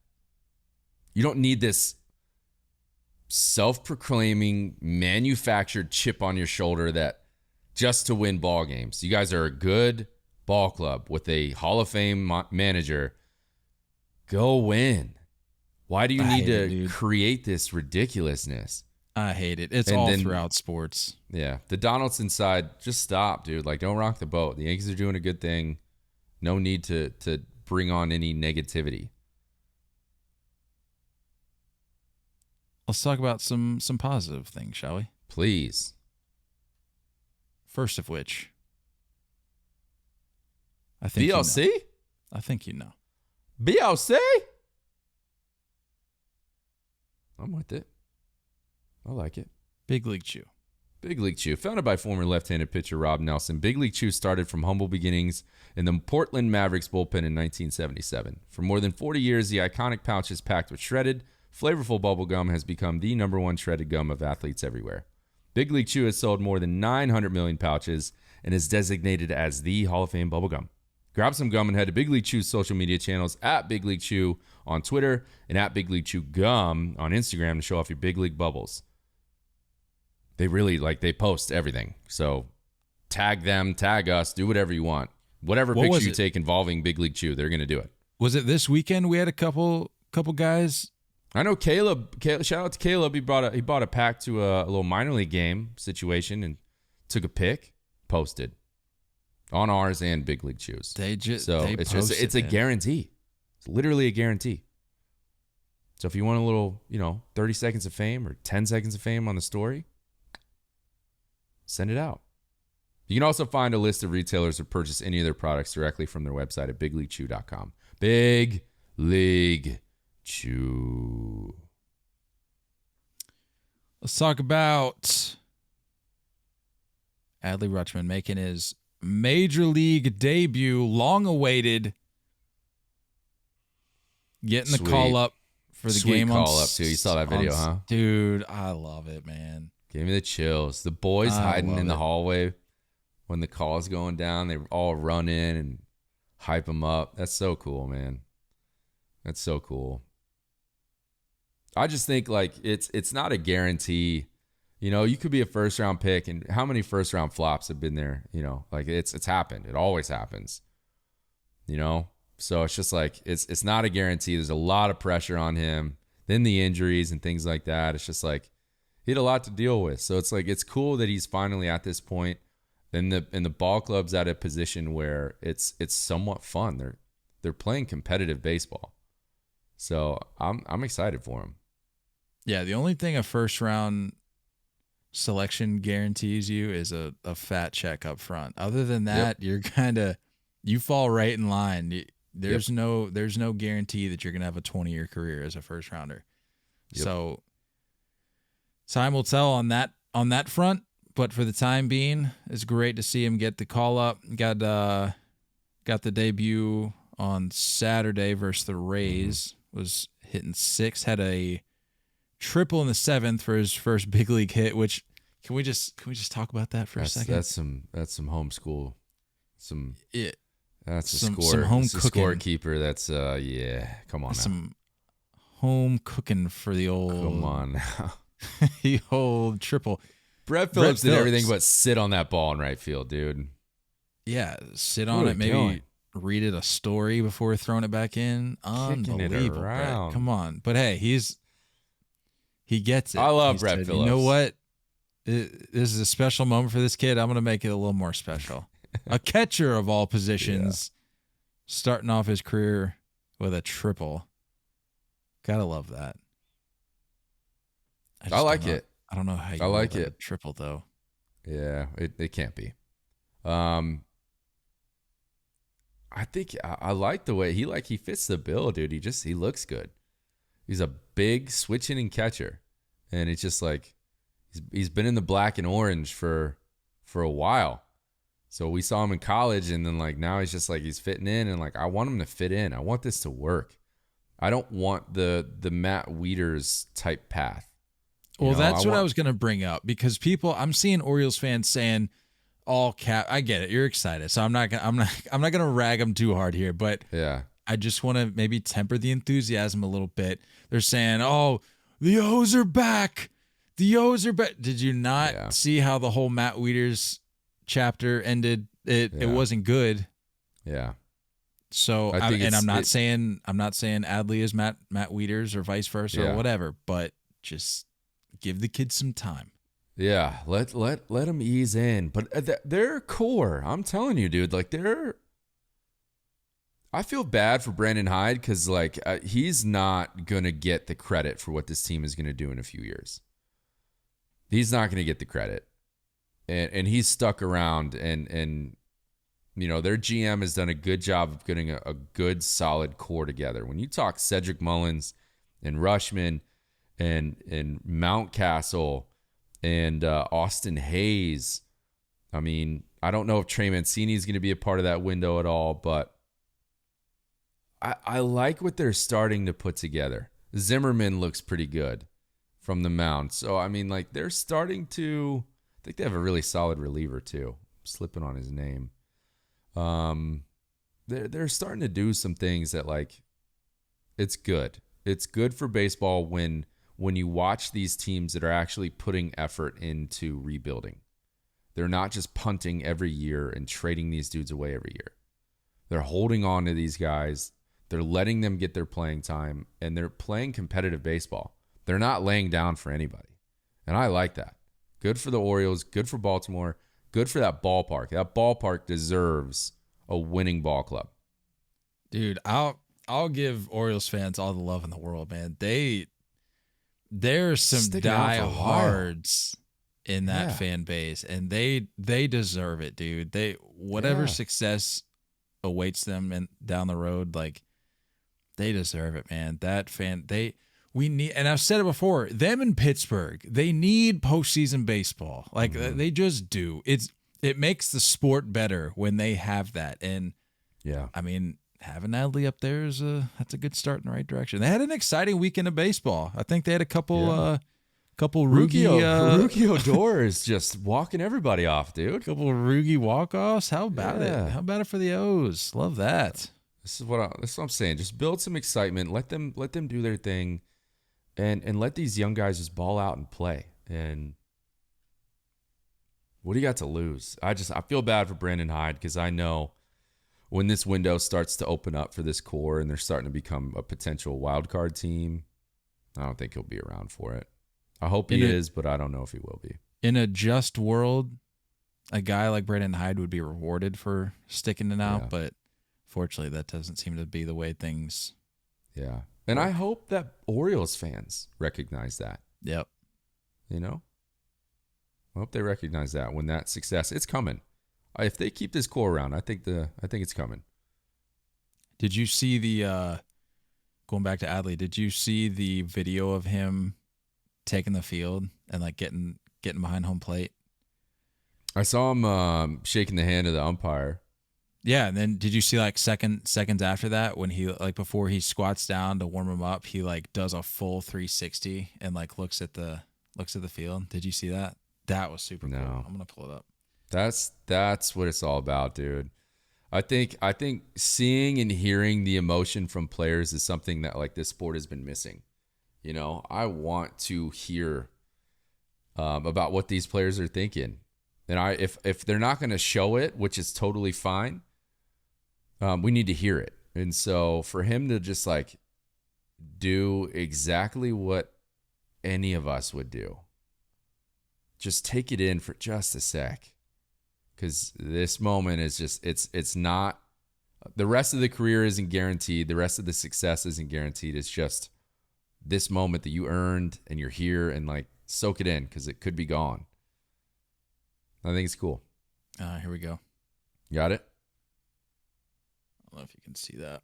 You don't need this self-proclaiming manufactured chip on your shoulder that just to win ball games. You guys are a good ball club with a Hall of Fame manager. Go win. Why do you need to create this ridiculousness? I hate it. It's all throughout sports. Yeah. The Donaldson side, just stop, dude. Like, don't rock the boat. The Yankees are doing a good thing. No need to bring on any negativity. Let's talk about some positive things, shall we? Please. First of which, I think BLC? You know. I think you know. BLC? I'm with it. I like it. Big League Chew. Big League Chew. Founded by former left-handed pitcher Rob Nelson, Big League Chew started from humble beginnings in the Portland Mavericks bullpen in 1977. For more than 40 years, the iconic pouch is packed with shredded, flavorful bubble gum has become the #1 shredded gum of athletes everywhere. Big League Chew has sold more than 900 million pouches and is designated as the Hall of Fame bubble gum. Grab some gum and head to Big League Chew's social media channels at Big League Chew on Twitter and at Big League Chew Gum on Instagram to show off your Big League bubbles. They really, they post everything. So tag them, tag us, do whatever you want. Whatever picture you take involving Big League Chew, they're going to do it. Was it this weekend we had a couple guys? I know Caleb, shout out to Caleb. He bought a pack to a little minor league game situation and took a pic, posted on ours and Big League Chews. It's a guarantee. It's literally a guarantee. So if you want a little, 30 seconds of fame or 10 seconds of fame on the story, send it out. You can also find a list of retailers who purchase any of their products directly from their website at bigleaguechew.com. Big League Chew. Let's talk about Adley Rutschman making his major league debut, long awaited, getting the call up for the game. Call up too. You saw that video, huh? Dude, I love it, man. Gave me the chills. The boys hiding in the hallway when the call is going down, they all run in and hype him up. That's so cool, man. That's so cool. I just think it's not a guarantee. You could be a first round pick, and how many first round flops have been there? It's happened. It always happens. So it's just it's not a guarantee. There's a lot of pressure on him. Then the injuries and things like that. It's just he had a lot to deal with. So it's cool that he's finally at this point. And the ball club's at a position where it's somewhat fun. They're playing competitive baseball. So I'm excited for him. Yeah, the only thing a first round selection guarantees you is a fat check up front. Other than that, you're you fall right in line. There's no guarantee that you're gonna have a 20-year career as a first rounder. Yep. So time will tell on that front. But for the time being, it's great to see him get the call up. Got the debut on Saturday versus the Rays. Was hitting 6. Had a triple in the 7th for his first big league hit. Which can we just talk about that for a second? That's some homeschool. That's a some home cooking. Scorekeeper. That's come on. Some home cooking for the old. Come on now. The old triple. Brett Phillips did everything but sit on that ball in right field, dude. Yeah, sit on it. Maybe read it a story before throwing it back in. Unbelievable, Brett. Come on. But hey, he gets it. I love Brett Phillips. You know what? This is a special moment for this kid. I'm going to make it a little more special. A catcher of all positions, starting off his career with a triple. Gotta love that. I like it. I don't know how you like it. A triple though. Yeah, it can't be. I think I like the way he fits the bill, dude. He looks good. He's a big switch hitting catcher, and it's just like he's been in the black and orange for a while. So we saw him in college, and then like now he's just like he's fitting in, and like I want him to fit in. I want this to work. I don't want the Matt Wieters type path. Well, that's what I was going to bring up, because I'm seeing Orioles fans saying all cap. I get it. You're excited. So I'm not going to rag them too hard here, but yeah, I just want to maybe temper the enthusiasm a little bit. They're saying, "Oh, the O's are back. The O's are back." Did you not see how the whole Matt Wieters chapter ended? It wasn't good. Yeah. So I'm not saying Adley is Matt Wieters or vice versa or whatever, but just give the kids some time. Yeah, let them ease in. But their core, I'm telling you, dude, like I feel bad for Brandon Hyde because like he's not gonna get the credit for what this team is gonna do in a few years. He's not gonna get the credit, and he's stuck around, and you know their GM has done a good job of getting a good solid core together. When you talk Cedric Mullins and Rutschman and Mountcastle and Austin Hayes. I mean, I don't know if Trey Mancini is going to be a part of that window at all, but I like what they're starting to put together. Zimmerman looks pretty good from the mound. So, I mean, like they're starting to, I think they have a really solid reliever too. I'm slipping on his name. They're starting to do some things that like, it's good. It's good for baseball when you watch these teams that are actually putting effort into rebuilding. They're not just punting every year and trading these dudes away every year. They're holding on to these guys. They're letting them get their playing time, and they're playing competitive baseball. They're not laying down for anybody. And I like that. Good for the Orioles, good for Baltimore, good for that ballpark. That ballpark deserves a winning ball club. Dude, I'll give Orioles fans all the love in the world, man. There's some diehards in that fan base, and they deserve it, dude. Whatever success awaits them and down the road, like they deserve it, man. We need, and I've said it before, them in Pittsburgh, they need postseason baseball. Like they just do. It makes the sport better when they have that. And I mean, having Adley up there that's a good start in the right direction. They had an exciting weekend of baseball. I think they had a couple rookie Odor just walking everybody off, dude. Couple rookie walk-offs. How about it? How about it for the O's? Love that. This is what I'm saying. Just build some excitement. Let them do their thing, and let these young guys just ball out and play. And what do you got to lose? I feel bad for Brandon Hyde because I know when this window starts to open up for this core and they're starting to become a potential wild card team, I don't think he'll be around for it. I hope he is, but I don't know if he will be. In a just world, a guy like Brandon Hyde would be rewarded for sticking it out, but fortunately that doesn't seem to be the way things. Yeah. And I hope that Orioles fans recognize that. Yep. You know? I hope they recognize that when that success, it's coming. If they keep this core around, I think it's coming. Did you see going back to Adley, did you see the video of him taking the field and like getting behind home plate? I saw him shaking the hand of the umpire. Yeah, and then did you see like seconds after that when he like before he squats down to warm him up, he like does a full 360 and like looks at the field? Did you see that? That was super cool. I'm gonna pull it up. That's what it's all about, dude. I think seeing and hearing the emotion from players is something that like this sport has been missing. You know, I want to hear about what these players are thinking. And if they're not going to show it, which is totally fine, we need to hear it. And so for him to just like do exactly what any of us would do, just take it in for just a sec. Because this moment is just, it's not, the rest of the career isn't guaranteed. The rest of the success isn't guaranteed. It's just this moment that you earned and you're here, and like soak it in because it could be gone. I think it's cool. Here we go. Got it? I don't know if you can see that.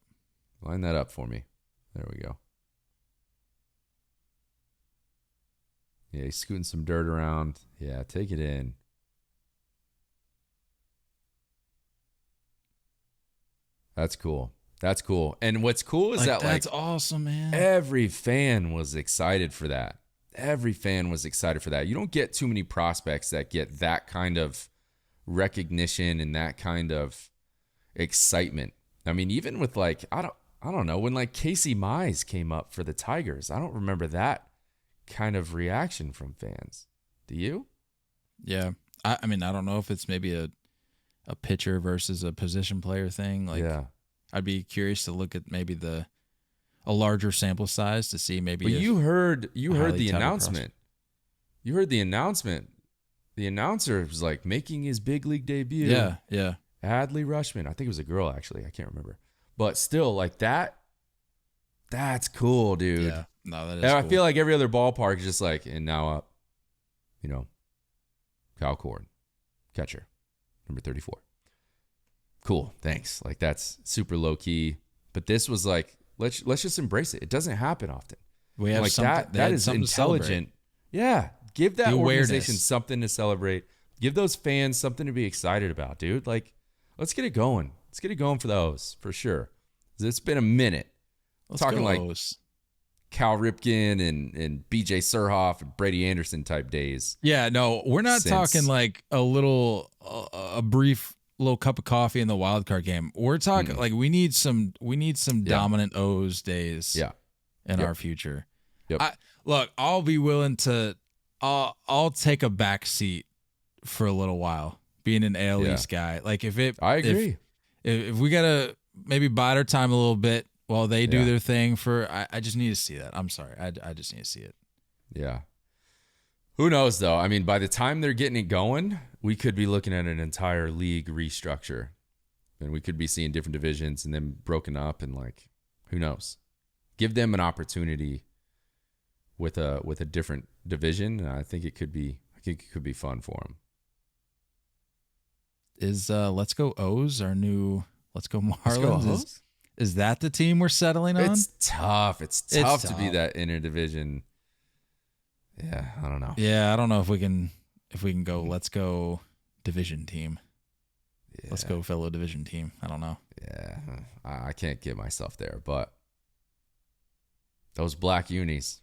Line that up for me. There we go. Yeah, he's scooting some dirt around. Yeah, take it in. That's cool. That's cool. And what's cool is that that's awesome, man. Every fan was excited for that. Every fan was excited for that. You don't get too many prospects that get that kind of recognition and that kind of excitement. I mean, even with like, I don't know, when like Casey Mize came up for the Tigers, I don't remember that kind of reaction from fans. Do you? Yeah. I mean, I don't know if it's maybe a pitcher versus a position player thing. Like, yeah. I'd be curious to look at maybe a larger sample size to see maybe. But you heard the announcement. You heard the announcement. The announcer was like making his big league debut. Yeah, yeah. Adley Rutschman. I think it was a girl actually. I can't remember. But still, like that. That's cool, dude. Yeah. No, that is. And cool. I feel like every other ballpark is just like, and now up, Kyle Cord, catcher, number 34. Cool, thanks. Like that's super low key. But this was like, let's just embrace it. It doesn't happen often. We have like something that is intelligent. Yeah, give that organization something to celebrate. Give those fans something to be excited about, dude. Like, let's get it going. Let's get it going for those for sure. It's been a minute. Let's talking go like O's. Cal Ripken and BJ Surhoff and Brady Anderson type days. Yeah, no, we're not talking like a brief little cup of coffee in the wild card game. We're talking like we need some dominant O's days in our future. Yep. I'll be willing to I'll take a back seat for a little while being an AL East guy. Like I agree. If we got to maybe bide our time a little bit while they do their thing I just need to see that. I'm sorry. I just need to see it. Yeah. Who knows, though? I mean, by the time they're getting it going, we could be looking at an entire league restructure. And we could be seeing different divisions and then broken up and, like, who knows? Give them an opportunity with a different division. And I think it could be fun for them. Is Let's Go O's our new Let's Go Marlins? Is that the team we're settling on? It's tough. It's tough to be that interdivision. Yeah, I don't know. Yeah, I don't know if we can go. Let's go division team. Yeah. Let's go fellow division team. I don't know. Yeah, I can't get myself there, but those black unis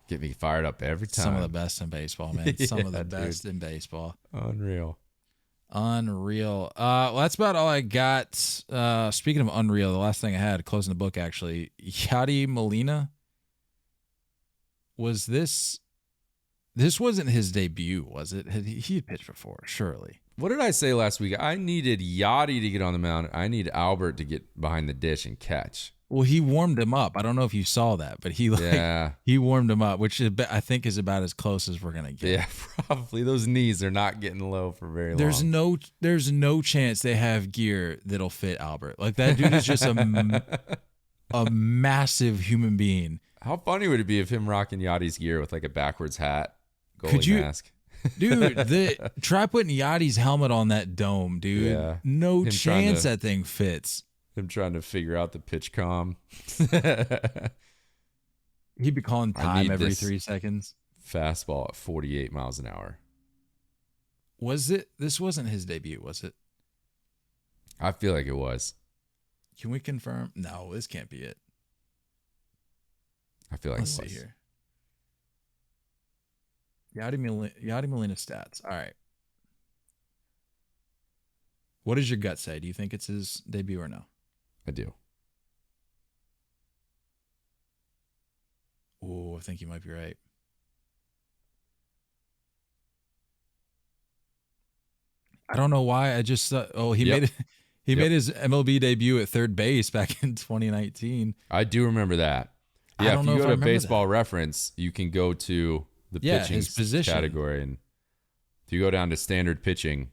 get me fired up every time. Some of the best in baseball, man. Some of the best in baseball. Unreal. Well, that's about all I got. Speaking of unreal, the last thing I had closing the book actually, Yadier Molina. Was this wasn't his debut, was it? He had pitched before, surely. What did I say last week? I needed Yachty to get on the mound. I need Albert to get behind the dish and catch. Well, he warmed him up. I don't know if you saw that, but he warmed him up, which I think is about as close as we're gonna get. Yeah, probably. Those knees are not getting low for very long. There's no chance they have gear that'll fit Albert. Like that dude is just a massive human being. How funny would it be if him rocking Yachty's gear with like a backwards hat, goalie mask? Dude, try putting Yachty's helmet on that dome, dude. Yeah. No chance that thing fits. Him trying to figure out the pitch comm. He'd be calling time every 3 seconds. Fastball at 48 miles an hour. This wasn't his debut, was it? I feel like it was. Can we confirm? No, this can't be it. I feel like Let's it was. see here. Yadier Molina stats. All right. What does your gut say? Do you think it's his debut or no? I do. Oh, I think you might be right. I don't know why. I just he Yep. made it. He Yep. made his MLB debut at third base back in 2019. I do remember that. I Yeah, don't if know you if go I to remember Baseball that. Reference, you can go to the Yeah, pitching his position. category, and if you go down to standard pitching,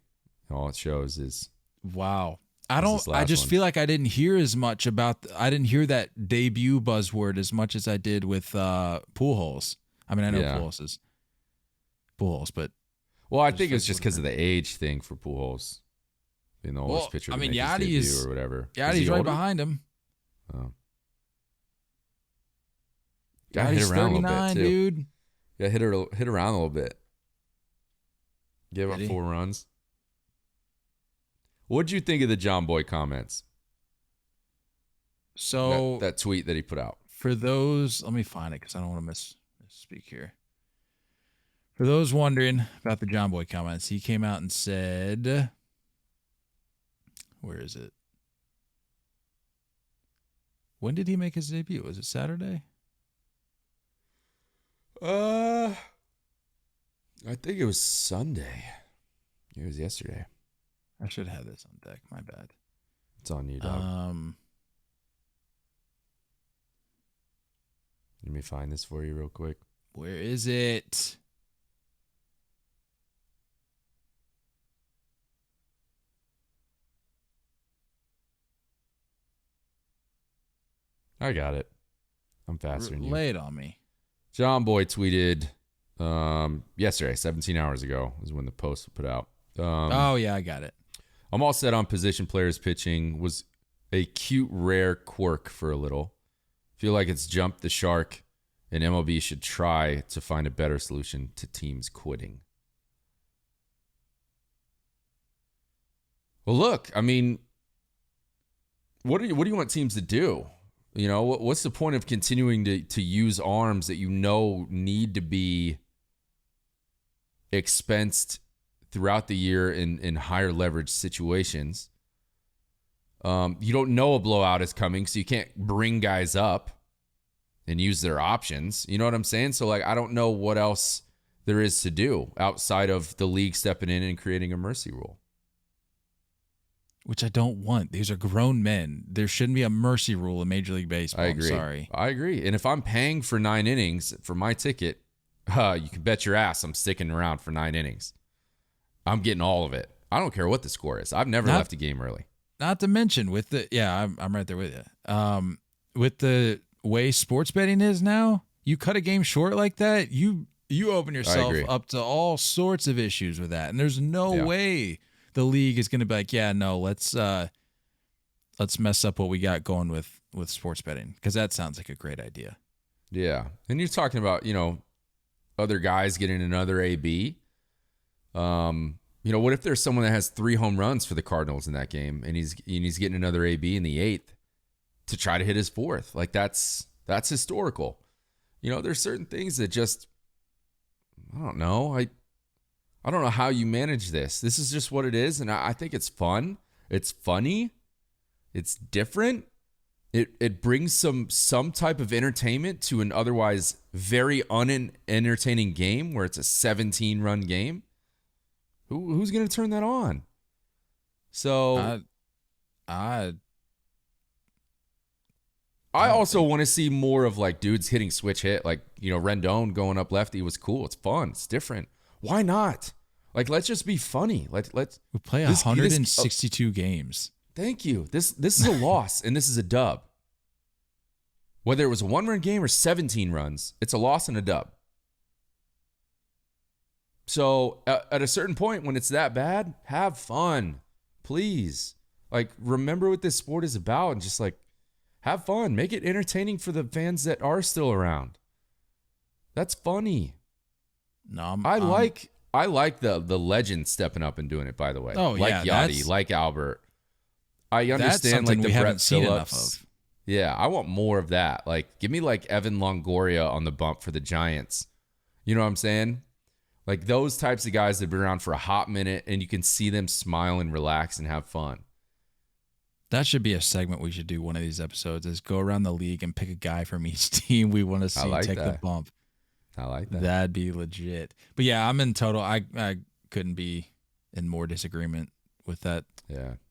all it shows is Wow. this I last just one. feel like I didn't hear as much about I didn't hear that debut buzzword as much as I did with Pujols. I mean, I know Yeah. Pujols, but Well, I I just think feel it's like just because of the age thing for Pujols, being the oldest pitcher I to mean, make his debut Yadi's or whatever. Is Yadi's he right older? behind him. Oh. Got hit Yadi's around a little bit 39, too. dude. Got hit around a little bit. Gave up Did he? 4 runs. What'd you think of the John Boy comments? So That tweet that he put out. for those, let me find it because I don't want to misspeak here. For those wondering about the John Boy comments, he came out and said, where is it? When did he make his debut? Was it Saturday? I think it was Sunday. It was yesterday. I should have this on deck. My bad. It's on you, dog. Let me find this for you real quick. Where is it? I got it. I'm faster than you. Lay it on me. John Boy tweeted yesterday, 17 hours ago, is when the post was put out. Oh, yeah, I got it. I'm all set on position players pitching. Was a cute, rare quirk for a little. Feel like it's jumped the shark, and MLB should try to find a better solution to teams quitting. Well, look, I mean, what do you want teams to do? You know, what's the point of continuing to use arms that you know need to be expensed throughout the year in higher leverage situations? You don't know a blowout is coming, so you can't bring guys up and use their options. You know what I'm saying? So, like, I don't know what else there is to do outside of the league stepping in and creating a mercy rule. Which I don't want. These are grown men. There shouldn't be a mercy rule in Major League Baseball. I agree. I'm sorry. I agree. And if I'm paying for 9 innings for my ticket, you can bet your ass I'm sticking around for 9 innings. I'm getting all of it. I don't care what the score is. I've never left a game early. Not to mention with the I'm right there with you. With the way sports betting is now, you cut a game short like that, you open yourself up to all sorts of issues with that. And there's no way the league is going to be like, yeah, no, let's mess up what we got going with sports betting, because that sounds like a great idea. Yeah. And you're talking about, other guys getting another AB. What if there's someone that has 3 home runs for the Cardinals in that game and he's getting another AB in the 8th to try to hit his 4th? Like, that's historical. There's certain things that just, I don't know. I don't know how you manage this. This is just what it is, and I think it's fun. It's funny. It's different. It brings some type of entertainment to an otherwise very unentertaining game where it's a 17-run game. Who's going to turn that on? So I also want to see more of, like, dudes hitting switch hit. Like, Rendon going up lefty was cool. It's fun. It's different. Why not? Like, let's just be funny. Let's we play 162 games. Thank you. This is a loss and this is a dub. Whether it was a 1-run game or 17 runs, it's a loss and a dub. So at a certain point, when it's that bad, have fun, please. Like, remember what this sport is about and just, like, have fun. Make it entertaining for the fans that are still around. That's funny. No, I like the legend stepping up and doing it, by the way. Oh, like yeah, Yachty, like Albert. I understand, that's something like, the we Brett haven't seen Phillips. enough of. Yeah, I want more of that. Like, give me, like, Evan Longoria on the bump for the Giants. You know what I'm saying? Like, those types of guys that have been around for a hot minute and you can see them smile and relax and have fun. That should be a segment we should do one of these episodes is go around the league and pick a guy from each team we want to see take the bump. I like that. That'd be legit. But yeah, I'm in total. I couldn't be in more disagreement with that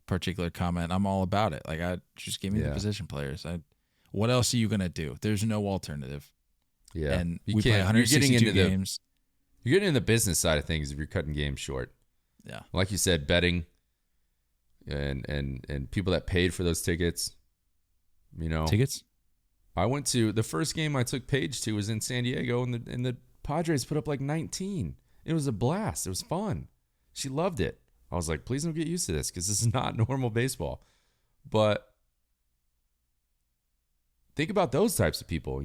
particular comment. I'm all about it. Like, just give me the position players. What else are you going to do? There's no alternative. Yeah. And we play 162 games. You're getting into the business side of things if you're cutting games short. Yeah. Like you said, betting and people that paid for those tickets, Tickets? I went to the first game I took Paige to was in San Diego, and the Padres put up like 19. It was a blast. It was fun. She loved it. I was like, please don't get used to this because this is not normal baseball. But think about those types of people,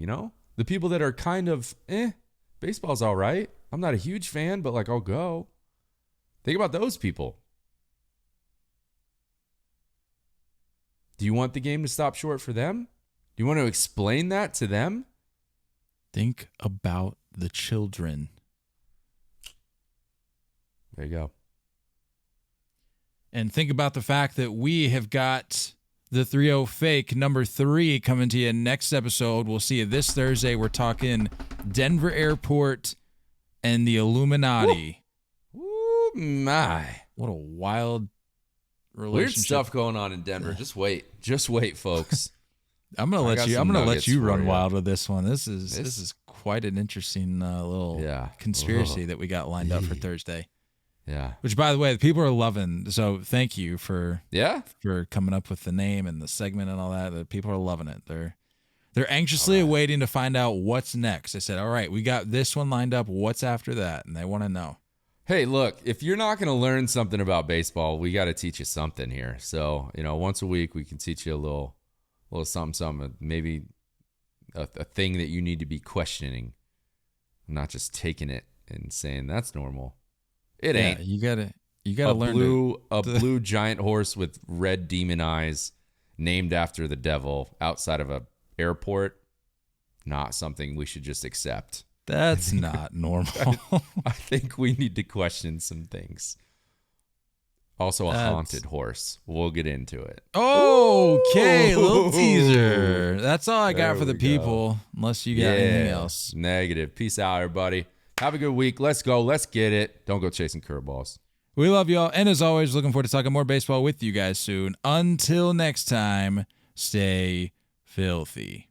the people that are kind of, baseball's all right. I'm not a huge fan, but like I'll go. Think about those people. Do you want the game to stop short for them? Do you want to explain that to them? Think about the children. There you go. And think about the fact that we have got the 3-0 fake number 3 coming to you next episode. We'll see you this Thursday. We're talking Denver Airport and the Illuminati. Ooh, my. What a wild relationship. Weird stuff going on in Denver. Just wait, folks. I'm gonna let you run wild with this one. This is quite an interesting little conspiracy that we got lined up for Thursday. Yeah. Which, by the way, the people are loving. So thank you for coming up with the name and the segment and all that. The people are loving it. They're anxiously awaiting to find out what's next. I said, all right, we got this one lined up. What's after that? And they want to know. Hey, look, if you're not going to learn something about baseball, we got to teach you something here. So, once a week we can teach you a little something, maybe a thing that you need to be questioning, not just taking it and saying that's normal. It ain't. You gotta learn a blue giant horse with red demon eyes, named after the devil, outside of a airport. Not something we should just accept. That's not normal. I think we need to question some things. Also, a haunted horse. We'll get into it. Okay, little teaser. That's all I got for the people, unless you got anything else. Negative. Peace out, everybody. Have a good week. Let's go. Let's get it. Don't go chasing curveballs. We love y'all. And as always, looking forward to talking more baseball with you guys soon. Until next time, stay filthy.